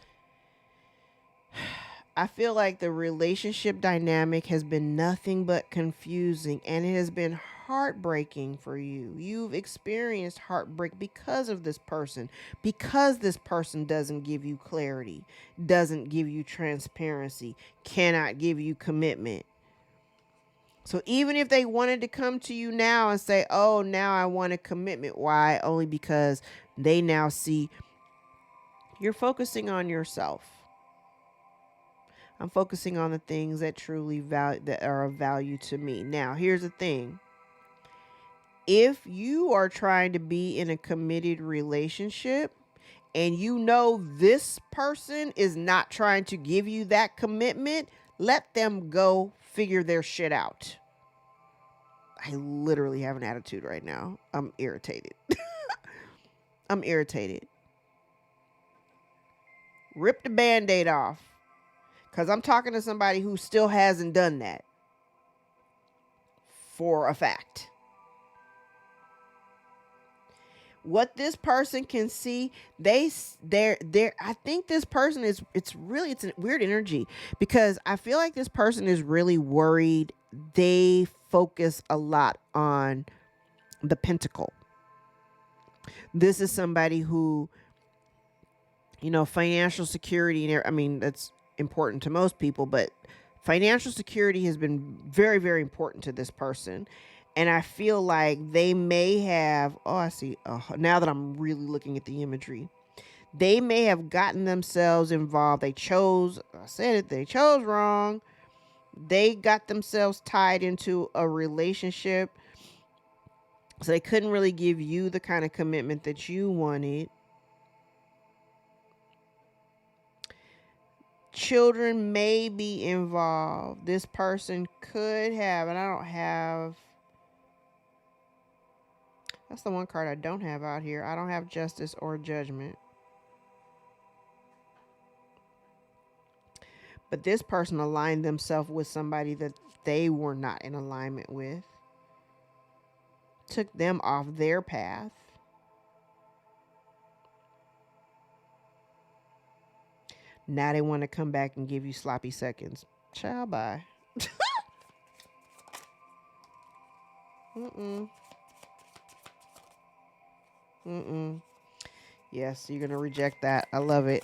I feel like the relationship dynamic has been nothing but confusing, and it has been heartbreaking for you. You've experienced heartbreak because of this person, because this person doesn't give you clarity, doesn't give you transparency, cannot give you commitment. So even if they wanted to come to you now and say, oh, now I want a commitment. Why? Only because they now see you're focusing on yourself. I'm focusing on the things that truly that are of value to me. Now, here's the thing. If you are trying to be in a committed relationship and you know this person is not trying to give you that commitment, let them go figure their shit out. I literally have an attitude right now. I'm irritated. I'm irritated. Rip the Band-Aid off. Because I'm talking to somebody who still hasn't done that. For a fact. What this person can see, I think this person is, it's a weird energy. Because I feel like this person is really worried. They focus a lot on the pentacle. This is somebody who, financial security, I mean, that's important to most people, but financial security has been very, very important to this person. And I feel like they may have, I see, now that I'm really looking at the imagery, they may have gotten themselves involved. They chose wrong. They got themselves tied into a relationship. So they couldn't really give you the kind of commitment that you wanted. Children may be involved. This person could have, and I don't have. That's the one card I don't have out here. I don't have justice or judgment. But this person aligned themselves with somebody that they were not in alignment with. Took them off their path. Now they want to come back and give you sloppy seconds. Ciao, bye. Yes, you're going to reject that. I love it.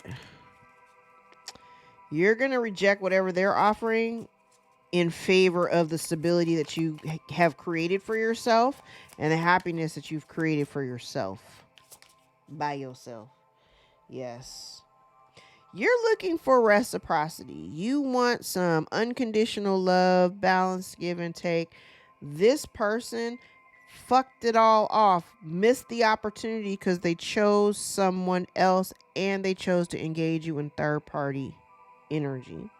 You're going to reject whatever they're offering in favor of the stability that you have created for yourself and the happiness that you've created for yourself. By yourself. Yes. You're looking for reciprocity. You want some unconditional love, balance, give and take. This person fucked it all off, missed the opportunity because they chose someone else and they chose to engage you in third party energy.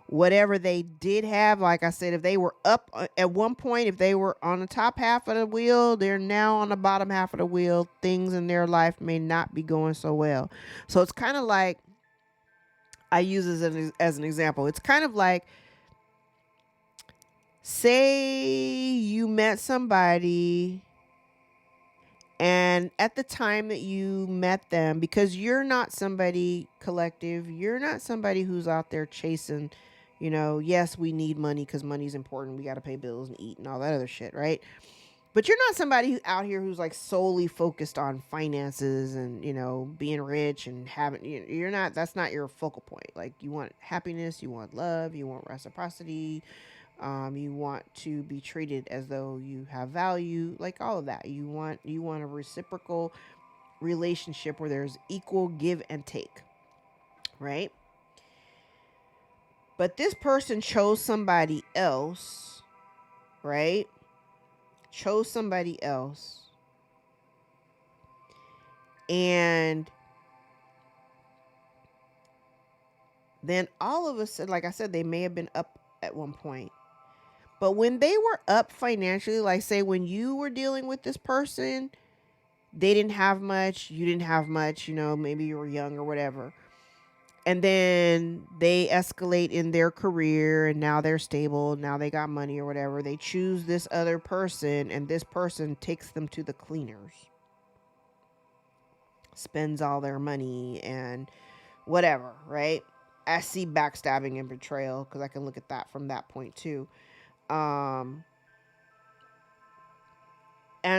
Whatever they did have, like I said, if they were up at one point, if they were on the top half of the wheel, they're now on the bottom half of the wheel. Things in their life may not be going so well. So it's kind of like, I use this as an example. It's kind of like, say you met somebody And at the time that you met them, because you're not somebody collective, you're not somebody who's out there chasing, yes, we need money because money's important. We got to pay bills and eat and all that other shit, right? But you're not somebody out here who's like solely focused on finances and, being rich and having, you're not, that's not your focal point. Like, you want happiness, you want love, you want reciprocity, you want to be treated as though you have value, like all of that. You want a reciprocal relationship where there's equal give and take, right? But this person chose somebody else, right? Chose somebody else. And then all of a sudden, like I said, they may have been up at one point. But when they were up financially, like say when you were dealing with this person, they didn't have much, you didn't have much, maybe you were young or whatever. And then they escalate in their career and now they're stable, now they got money or whatever. They choose this other person and this person takes them to the cleaners. Spends all their money and whatever, right? I see backstabbing and betrayal because I can look at that from that point too. And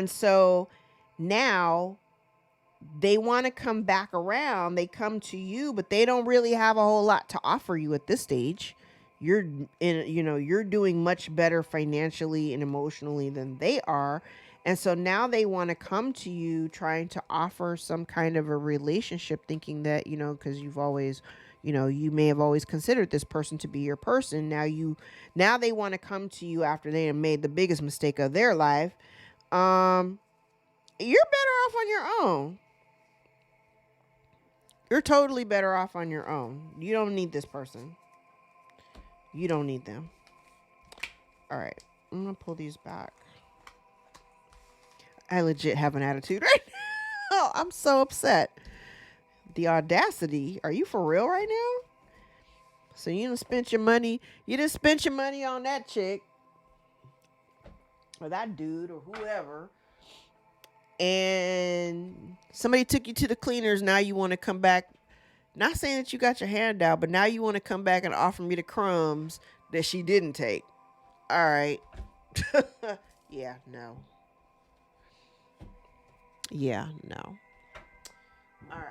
so now they want to come back around. They come to you, but they don't really have a whole lot to offer you at this stage. You're you're doing much better financially and emotionally than they are. And so now they want to come to you trying to offer some kind of a relationship, thinking that, because you've always, you may have always considered this person to be your person. Now they want to come to you after they have made the biggest mistake of their life. You're better off on your own. You're totally better off on your own. You don't need this person. You don't need them. All right. I'm going to pull these back. I legit have an attitude right now. I'm so upset. The audacity. Are you for real right now? So you done spent your money. You done spent your money on that chick. Or that dude or whoever. And somebody took you to the cleaners. Now you want to come back. Not saying that you got your hand out, but now you want to come back and offer me the crumbs that she didn't take. All right. Yeah, no. Yeah, no. All right.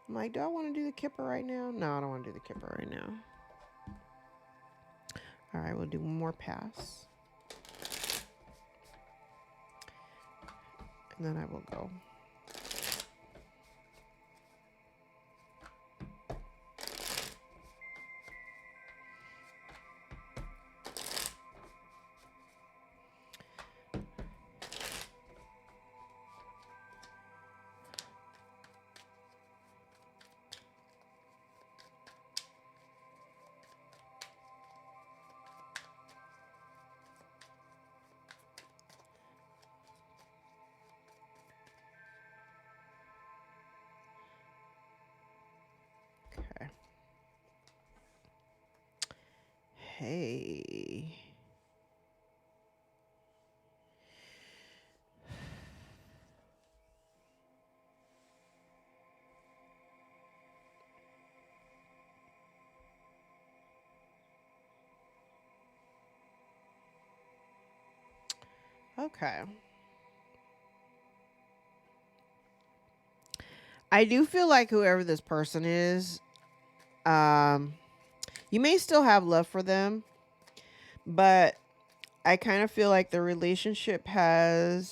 I'm like, do I want to do the kipper right now? No, I don't want to do the kipper right now. All right, we'll do one more pass. And then I will go. Okay. Hey. Okay. I do feel like whoever this person is, you may still have love for them, but I kind of feel like the relationship I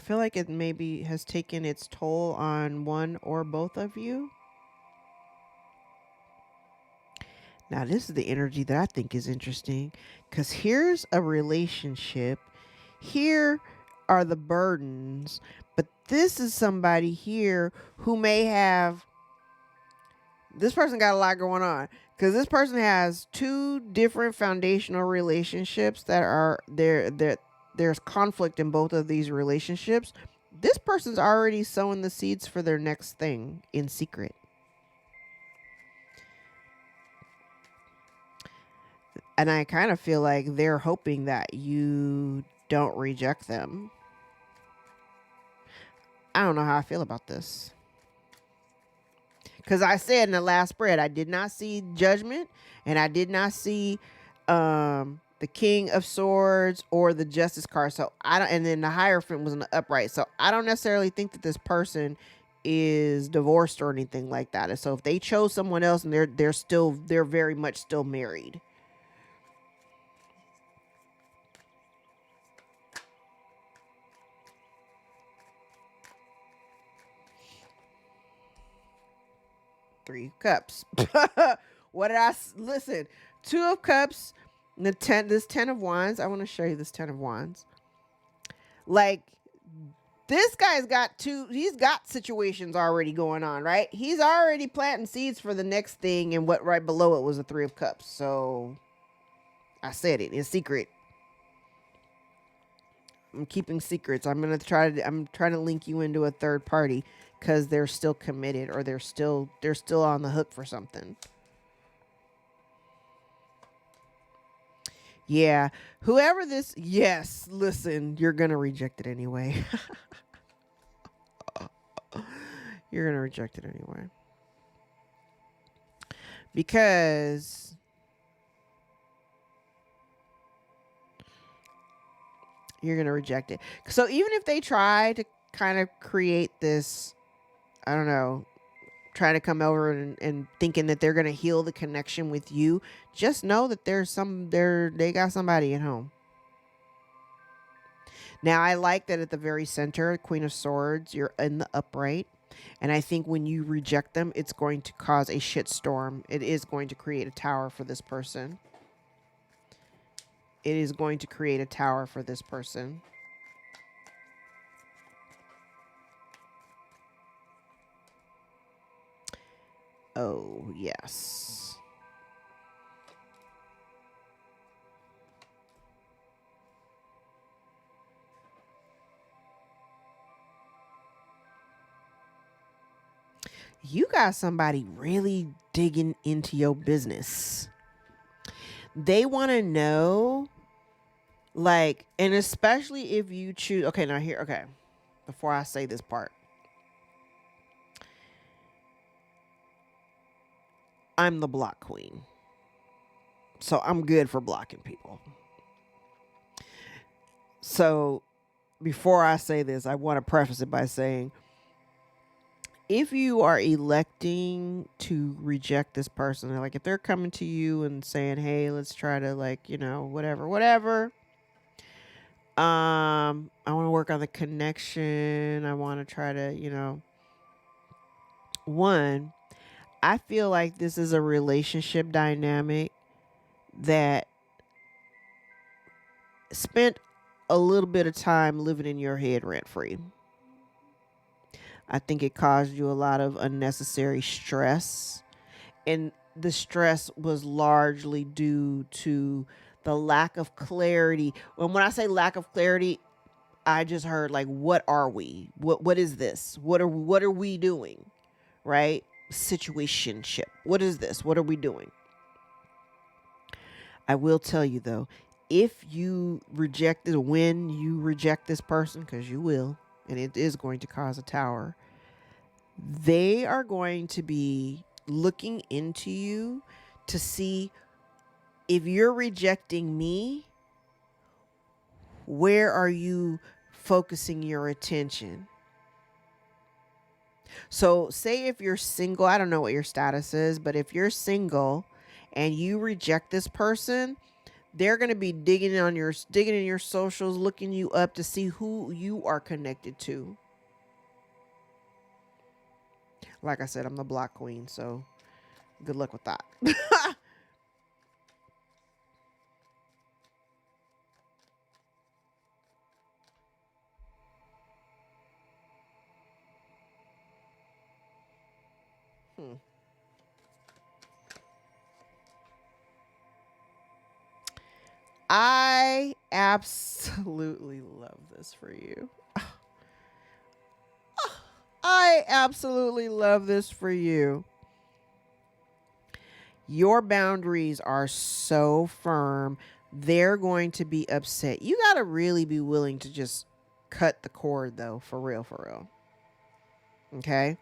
feel like it maybe has taken its toll on one or both of you. Now, this is the energy that I think is interesting because here's a relationship. Here are the burdens, but this is somebody here who may have, this person got a lot going on because this person has two different foundational relationships that are there. There's conflict in both of these relationships. This person's already sowing the seeds for their next thing in secret. And I kind of feel like they're hoping that you don't reject them. I don't know how I feel about this. Because I said in the last spread, I did not see judgment, and I did not see the King of Swords or the Justice card. So I don't, and then the Hierophant was in the upright. So I don't necessarily think that this person is divorced or anything like that. And so if they chose someone else and they're very much still married. Three of Cups. What did I listen? Two of Cups. This 10 of Wands. I want to show you this 10 of Wands. Like, this guy's got he's got situations already going on, right? He's already planting seeds for the next thing, and what right below it was a 3 of Cups. So I said it in secret. I'm keeping secrets. I'm trying to link you into a third party because they're still committed, or they're still on the hook for something. Yeah. Whoever this, yes, listen, you're going to reject it anyway. You're going to reject it anyway. Because you're going to reject it. So even if they try to kind of create this, I don't know, try to come over and thinking that they're going to heal the connection with you, just know that they got somebody at home. Now, I like that at the very center, Queen of Swords, you're in the upright. And I think when you reject them, it's going to cause a shitstorm. It is going to create a tower for this person. It is going to create a tower for this person. Oh, yes. You got somebody really digging into your business. They want to know, like, and especially if you choose. Okay, now here, okay, before I say this part, I'm the block queen. So I'm good for blocking people. So before I say this, I want to preface it by saying, if you are electing to reject this person, like if they're coming to you and saying, hey, let's try to, like, whatever. I want to work on the connection. I want to try to, one, I feel like this is a relationship dynamic that spent a little bit of time living in your head rent free. I think it caused you a lot of unnecessary stress. And the stress was largely due to the lack of clarity. When I say lack of clarity, I just heard, like, what are we? What is this? What are we doing? Right? Situationship. What is this? What are we doing? I will tell you though, if you reject it, when you reject this person, because you will, and it is going to cause a tower, they are going to be looking into you to see, if you're rejecting me, where are you focusing your attention? So say if you're single, I don't know what your status is, but if you're single and you reject this person, they're going to be digging in your socials, looking you up to see who you are connected to. Like I said, I'm the block queen, so good luck with that. Hmm. I absolutely love this for you. I absolutely love this for you. Your boundaries are so firm. They're going to be upset. You got to really be willing to just cut the cord, though, for real, for real. Okay?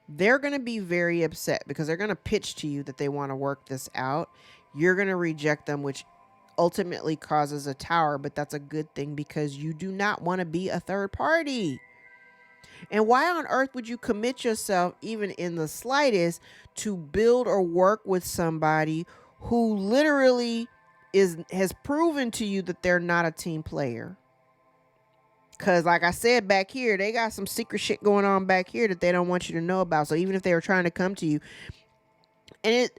They're going to be very upset because they're going to pitch to you that they want to work this out. You're going to reject them, which ultimately causes a tower, but that's a good thing because you do not want to be a third party. And why on earth would you commit yourself, even in the slightest, to build or work with somebody who literally has proven to you that they're not a team player? Because like I said back here, they got some secret shit going on back here that they don't want you to know about. So even if they were trying to come to you, and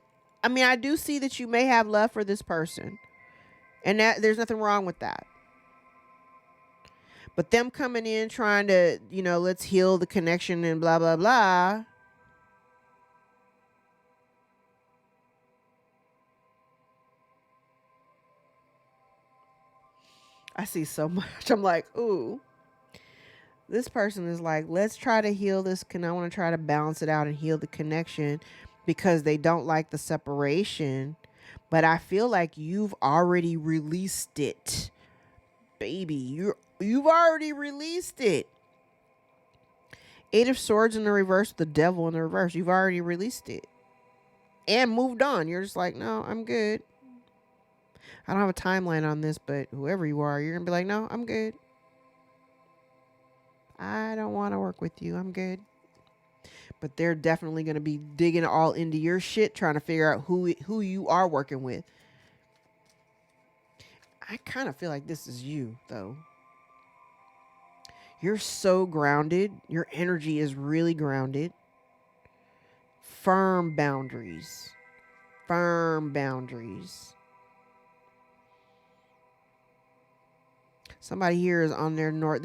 I do see that you may have love for this person, and that there's nothing wrong with that. But them coming in trying to, let's heal the connection and blah, blah, blah. I see so much. I'm like, ooh. This person is like, let's try to heal this. I want to try to balance it out and heal the connection because they don't like the separation. But I feel like you've already released it. Baby, you've already released it. 8 of Swords in the reverse, the Devil in the reverse. You've already released it. And moved on. You're just like, no, I'm good. I don't have a timeline on this, but whoever you are, you're going to be like, no, I'm good. I don't want to work with you. I'm good. But they're definitely going to be digging all into your shit, trying to figure out who you are working with. I kind of feel like this is you, though. You're so grounded. Your energy is really grounded. Firm boundaries. Firm boundaries. Somebody here is on their north.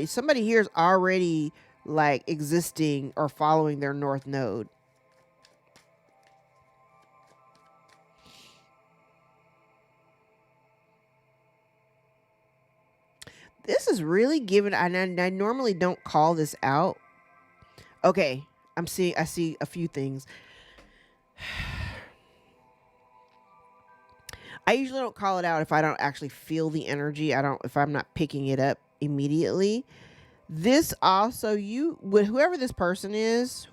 Somebody here is already like existing or following their north node. This is really given. I normally don't call this out. Okay. I see a few things. I usually don't call it out if I don't actually feel the energy. If I'm not picking it up immediately. This also, whoever this person is,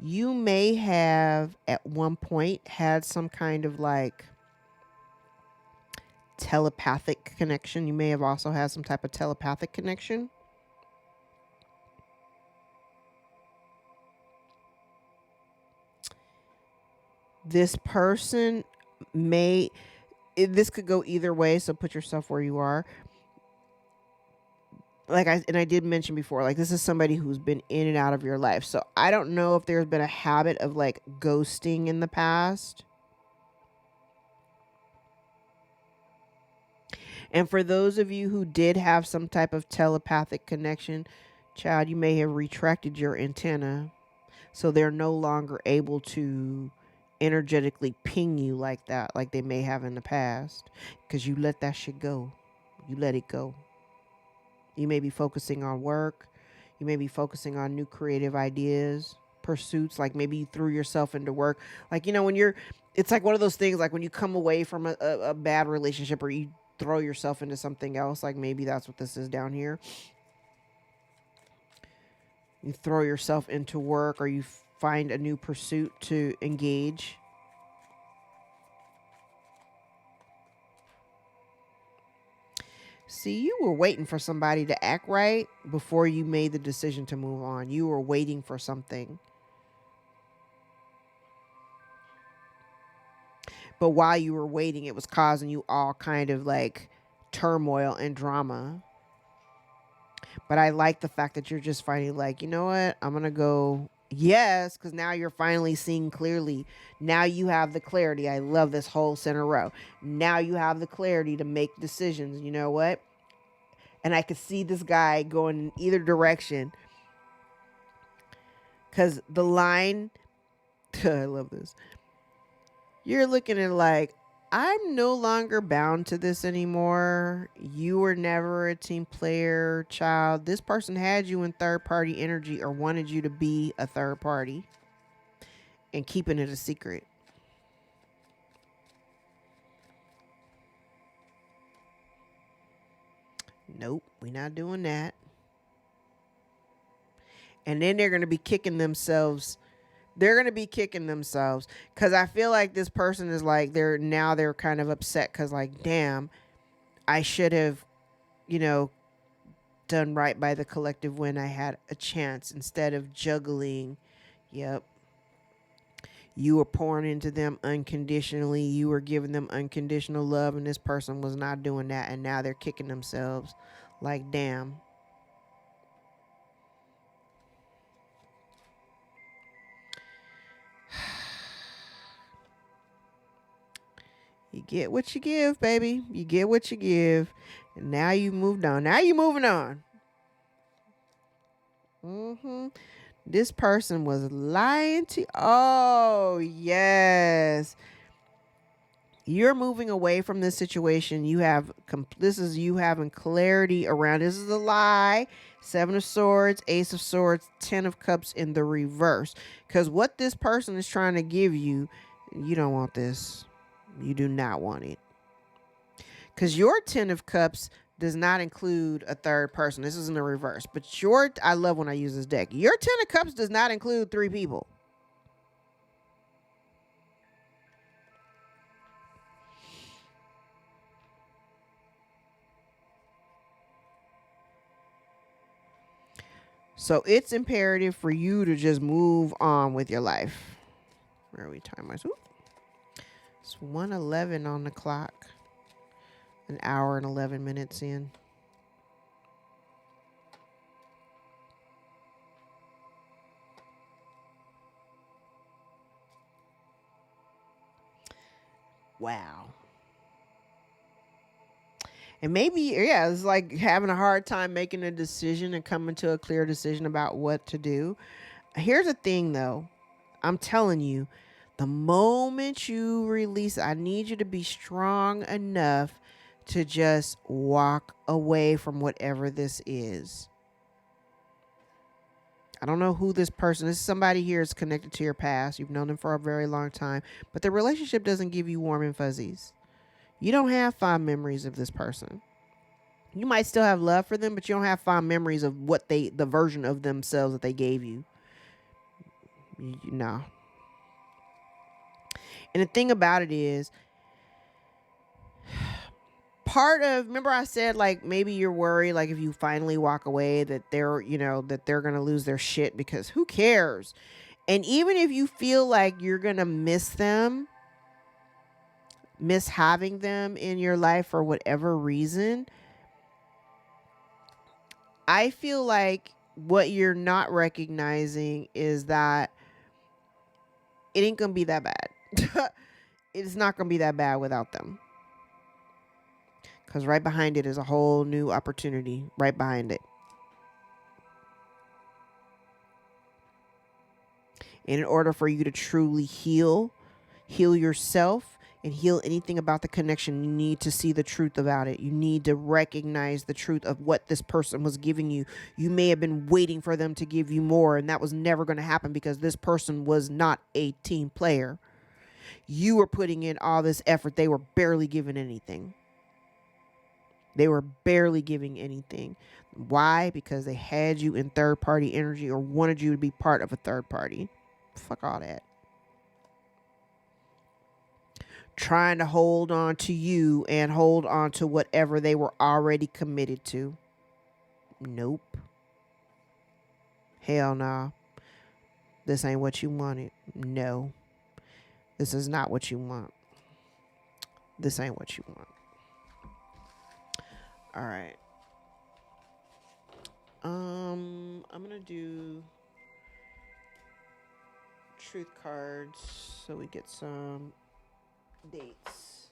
you may have at one point had some kind of like telepathic connection. You may have also had some type of telepathic connection. This person this could go either way, so put yourself where you are. I did mention before, like this is somebody who's been in and out of your life. So I don't know if there's been a habit of like ghosting in the past. And for those of you who did have some type of telepathic connection, child, you may have retracted your antenna. So they're no longer able to energetically ping you like that, like they may have in the past. Because you let that shit go. You let it go. You may be focusing on work. You may be focusing on new creative ideas, pursuits. Like maybe you threw yourself into work. Like, it's like one of those things, like when you come away from a bad relationship or you throw yourself into something else. Like maybe that's what this is down here. You throw yourself into work or you find a new pursuit to engage. See, you were waiting for somebody to act right before you made the decision to move on. You were waiting for something. But while you were waiting, it was causing you all kind of like turmoil and drama. But I like the fact that you're just finally like, you know what? I'm going to go. Yes, because now you're finally seeing clearly. Now you have the clarity. I love this whole center row. Now you have the clarity to make decisions. You know what? And I could see this guy going in either direction. Because the line, I love this. You're looking at like, I'm no longer bound to this anymore. You were never a team player, child. This person had you in third party energy or wanted you to be a third party and keeping it a secret. Nope, we're not doing that. And then they're going to be kicking themselves. They're going to be kicking themselves because I feel like this person is like, they're kind of upset because, like, damn, I should have, you know, done right by the collective when I had a chance instead of juggling. Yep. You were pouring into them unconditionally. You were giving them unconditional love, and this person was not doing that. And now they're kicking themselves. Like, damn. You get what you give, baby. You get what you give. And now you moved on. Now you moving on. This person was lying to you. Oh, yes. You're moving away from this situation. You have this is you having clarity around. This is a lie. 7 of Swords, Ace of Swords, 10 of Cups in the reverse. Because what this person is trying to give you, you don't want this. You do not want it. Because your 10 of Cups does not include a third person. This is in the reverse. But I love when I use this deck. Your 10 of Cups does not include 3 people. So it's imperative for you to just move on with your life. Where are we time-wise? It's 1:11 on the clock. An hour and 11 minutes in. Wow. And maybe, yeah, it's like having a hard time making a decision and coming to a clear decision about what to do. Here's the thing, though. I'm telling you, the moment you release, I need you to be strong enough to just walk away from whatever this is. I don't know who this person is. Somebody here is connected to your past. You've known them for a very long time, but the relationship doesn't give you warm and fuzzies. You don't have fond memories of this person. You might still have love for them, but you don't have fond memories of the version of themselves that they gave you. No. And the thing about it is, remember I said, like, maybe you're worried, like, if you finally walk away that they're going to lose their shit, because who cares? And even if you feel like you're going to miss having them in your life for whatever reason, I feel like what you're not recognizing is that it ain't going to be that bad. It's not going to be that bad without them. Because right behind it is a whole new opportunity right behind it. And in order for you to truly heal yourself and heal anything about the connection, you need to see the truth about it. You need to recognize the truth of what this person was giving you. You may have been waiting for them to give you more, and that was never going to happen because this person was not a team player. You were putting in all this effort. They were barely giving anything. They were barely giving anything. Why? Because they had you in third party energy or wanted you to be part of a third party. Fuck all that. Trying to hold on to you and hold on to whatever they were already committed to. Nope. Hell nah. This ain't what you wanted. No. This is not what you want. This ain't what you want. All right. I'm gonna do truth cards so we get some dates.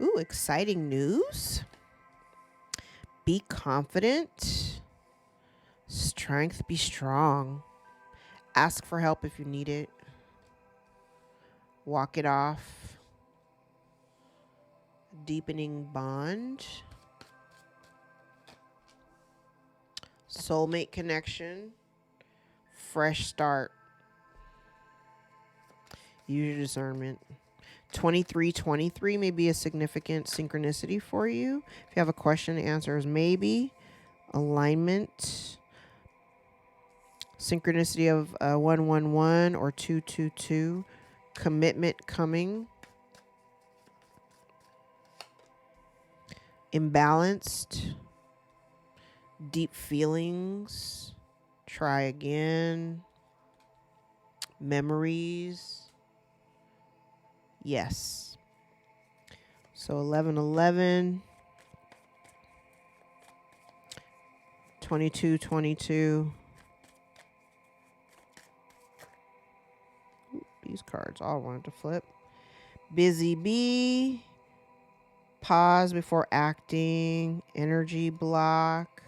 Ooh, exciting news. Be confident. Strength, be strong. Ask for help if you need it. Walk it off. Deepening bond. Soulmate connection. Fresh start. Use your discernment. 2323 may be a significant synchronicity for you. If you have a question, the answer is maybe. Alignment. Synchronicity of 111 or 222. Commitment coming. Imbalanced. Deep feelings. Try again. Memories. Yes. So 1111. 2222. These cards all wanted to flip. Busy bee. Pause before acting. Energy block.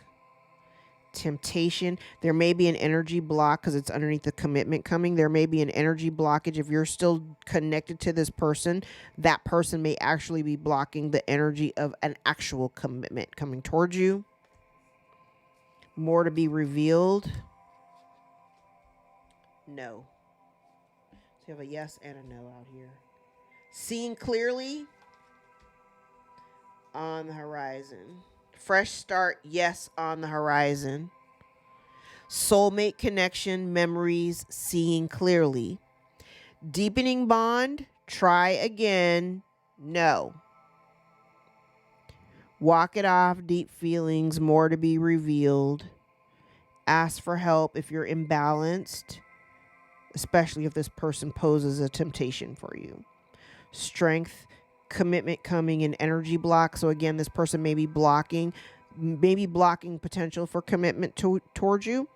Temptation. There may be an energy block because it's underneath the commitment coming. There may be an energy blockage. If you're still connected to this person, that person may actually be blocking the energy of an actual commitment coming towards you. More to be revealed. No. So you have a yes and a no out here. Seeing clearly. On the horizon. Fresh start, yes, on the horizon. Soulmate connection, memories, seeing clearly. Deepening bond, try again, no. Walk it off, deep feelings, more to be revealed. Ask for help if you're imbalanced, especially if this person poses a temptation for you. Strength, commitment coming, in energy block. So again, this person may be blocking potential for commitment towards you.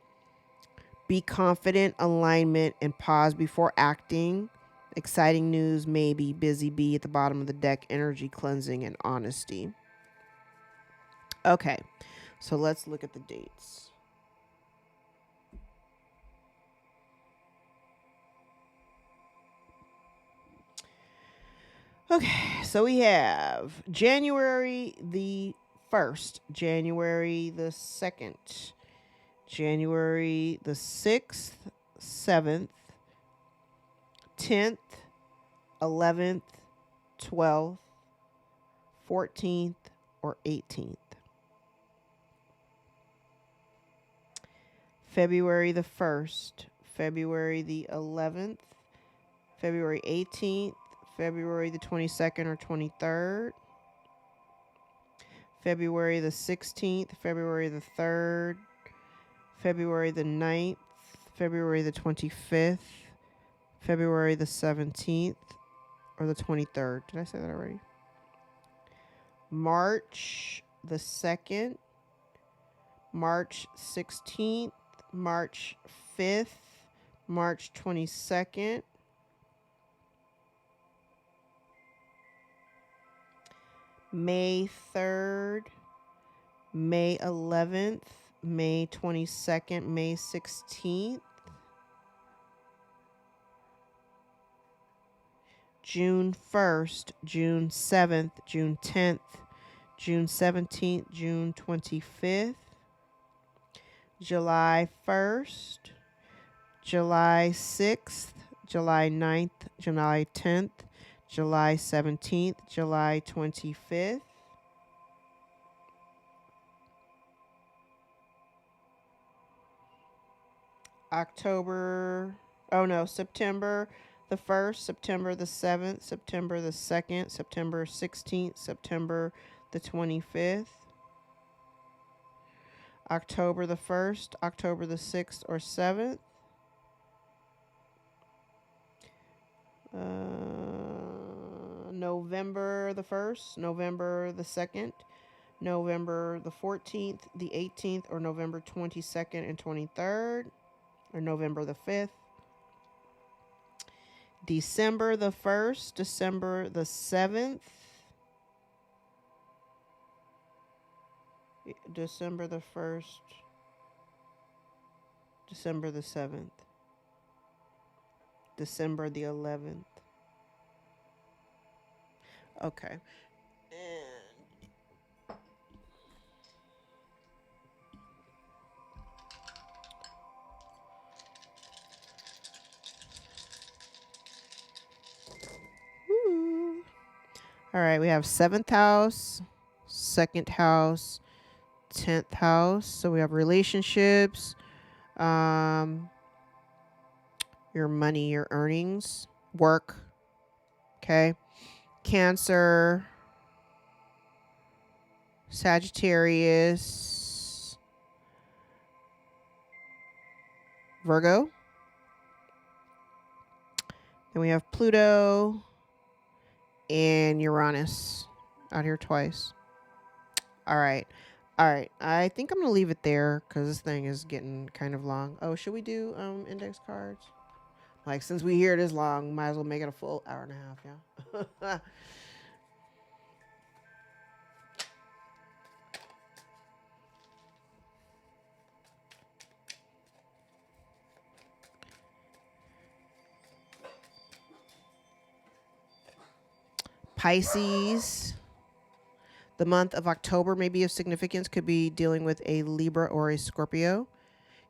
Be confident, alignment, and pause before acting. Exciting news, maybe. Busy bee at the bottom of the deck. Energy cleansing and honesty. Okay, so let's look at the dates. Okay, so we have January the 1st, January the 2nd, January the 6th, 7th, 10th, 11th, 12th, 14th, or 18th. February the 1st, February the 11th, February 18th, February the 22nd or 23rd, February the 16th, February the 3rd, February the 9th, February the 25th, February the 17th, or the 23rd. Did I say that already? March the 2nd, March 16th, March 5th, March 22nd, May 3rd, May 11th, May 22nd, May 16th, June 1st, June 7th, June 10th, June 17th, June 25th, July 1st, July 6th, July 9th, July 10th, July 17th, July 25th, September the 1st, September the 7th, September the 2nd, September 16th, September the 25th, October the 1st, October the 6th or 7th, November the 1st, November the 2nd, November the 14th, the 18th, or November 22nd and 23rd, or November the 5th, December the 1st, December the 7th, December the 1st, December the 7th, December the 11th. Okay. And woo. All right, we have 7th house, 2nd house, 10th house. So we have relationships, your money, your earnings, work. Okay. Cancer, Sagittarius, Virgo. Then we have Pluto and Uranus out here twice. All right. All right. I think I'm going to leave it there because this thing is getting kind of long. Oh, should we do index cards? Like, since we hear this long, might as well make it a full hour and a half, yeah? Pisces. The month of October may be of significance. Could be dealing with a Libra or a Scorpio.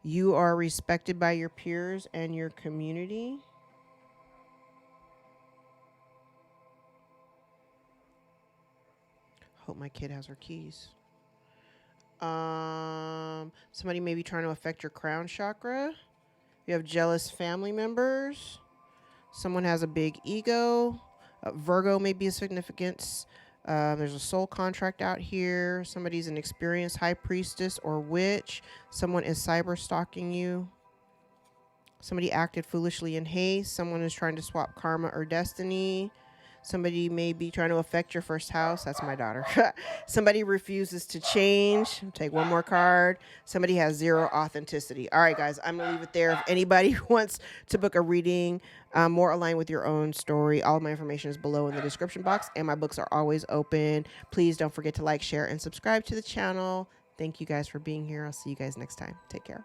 You are respected by your peers and your community. Hope my kid has her keys. Somebody may be trying to affect your crown chakra. You have jealous family members. Someone has a big ego. Virgo may be a significance. There's a soul contract out here. Somebody's an experienced high priestess or witch. Someone is cyber stalking you. Somebody acted foolishly in haste. Someone is trying to swap karma or destiny. Somebody may be trying to affect your first house. That's my daughter. Somebody refuses to change. Take one more card. Somebody has zero authenticity. All right, guys, I'm going to leave it there. If anybody wants to book a reading more aligned with your own story, all of my information is below in the description box, and my books are always open. Please don't forget to like, share, and subscribe to the channel. Thank you guys for being here. I'll see you guys next time. Take care.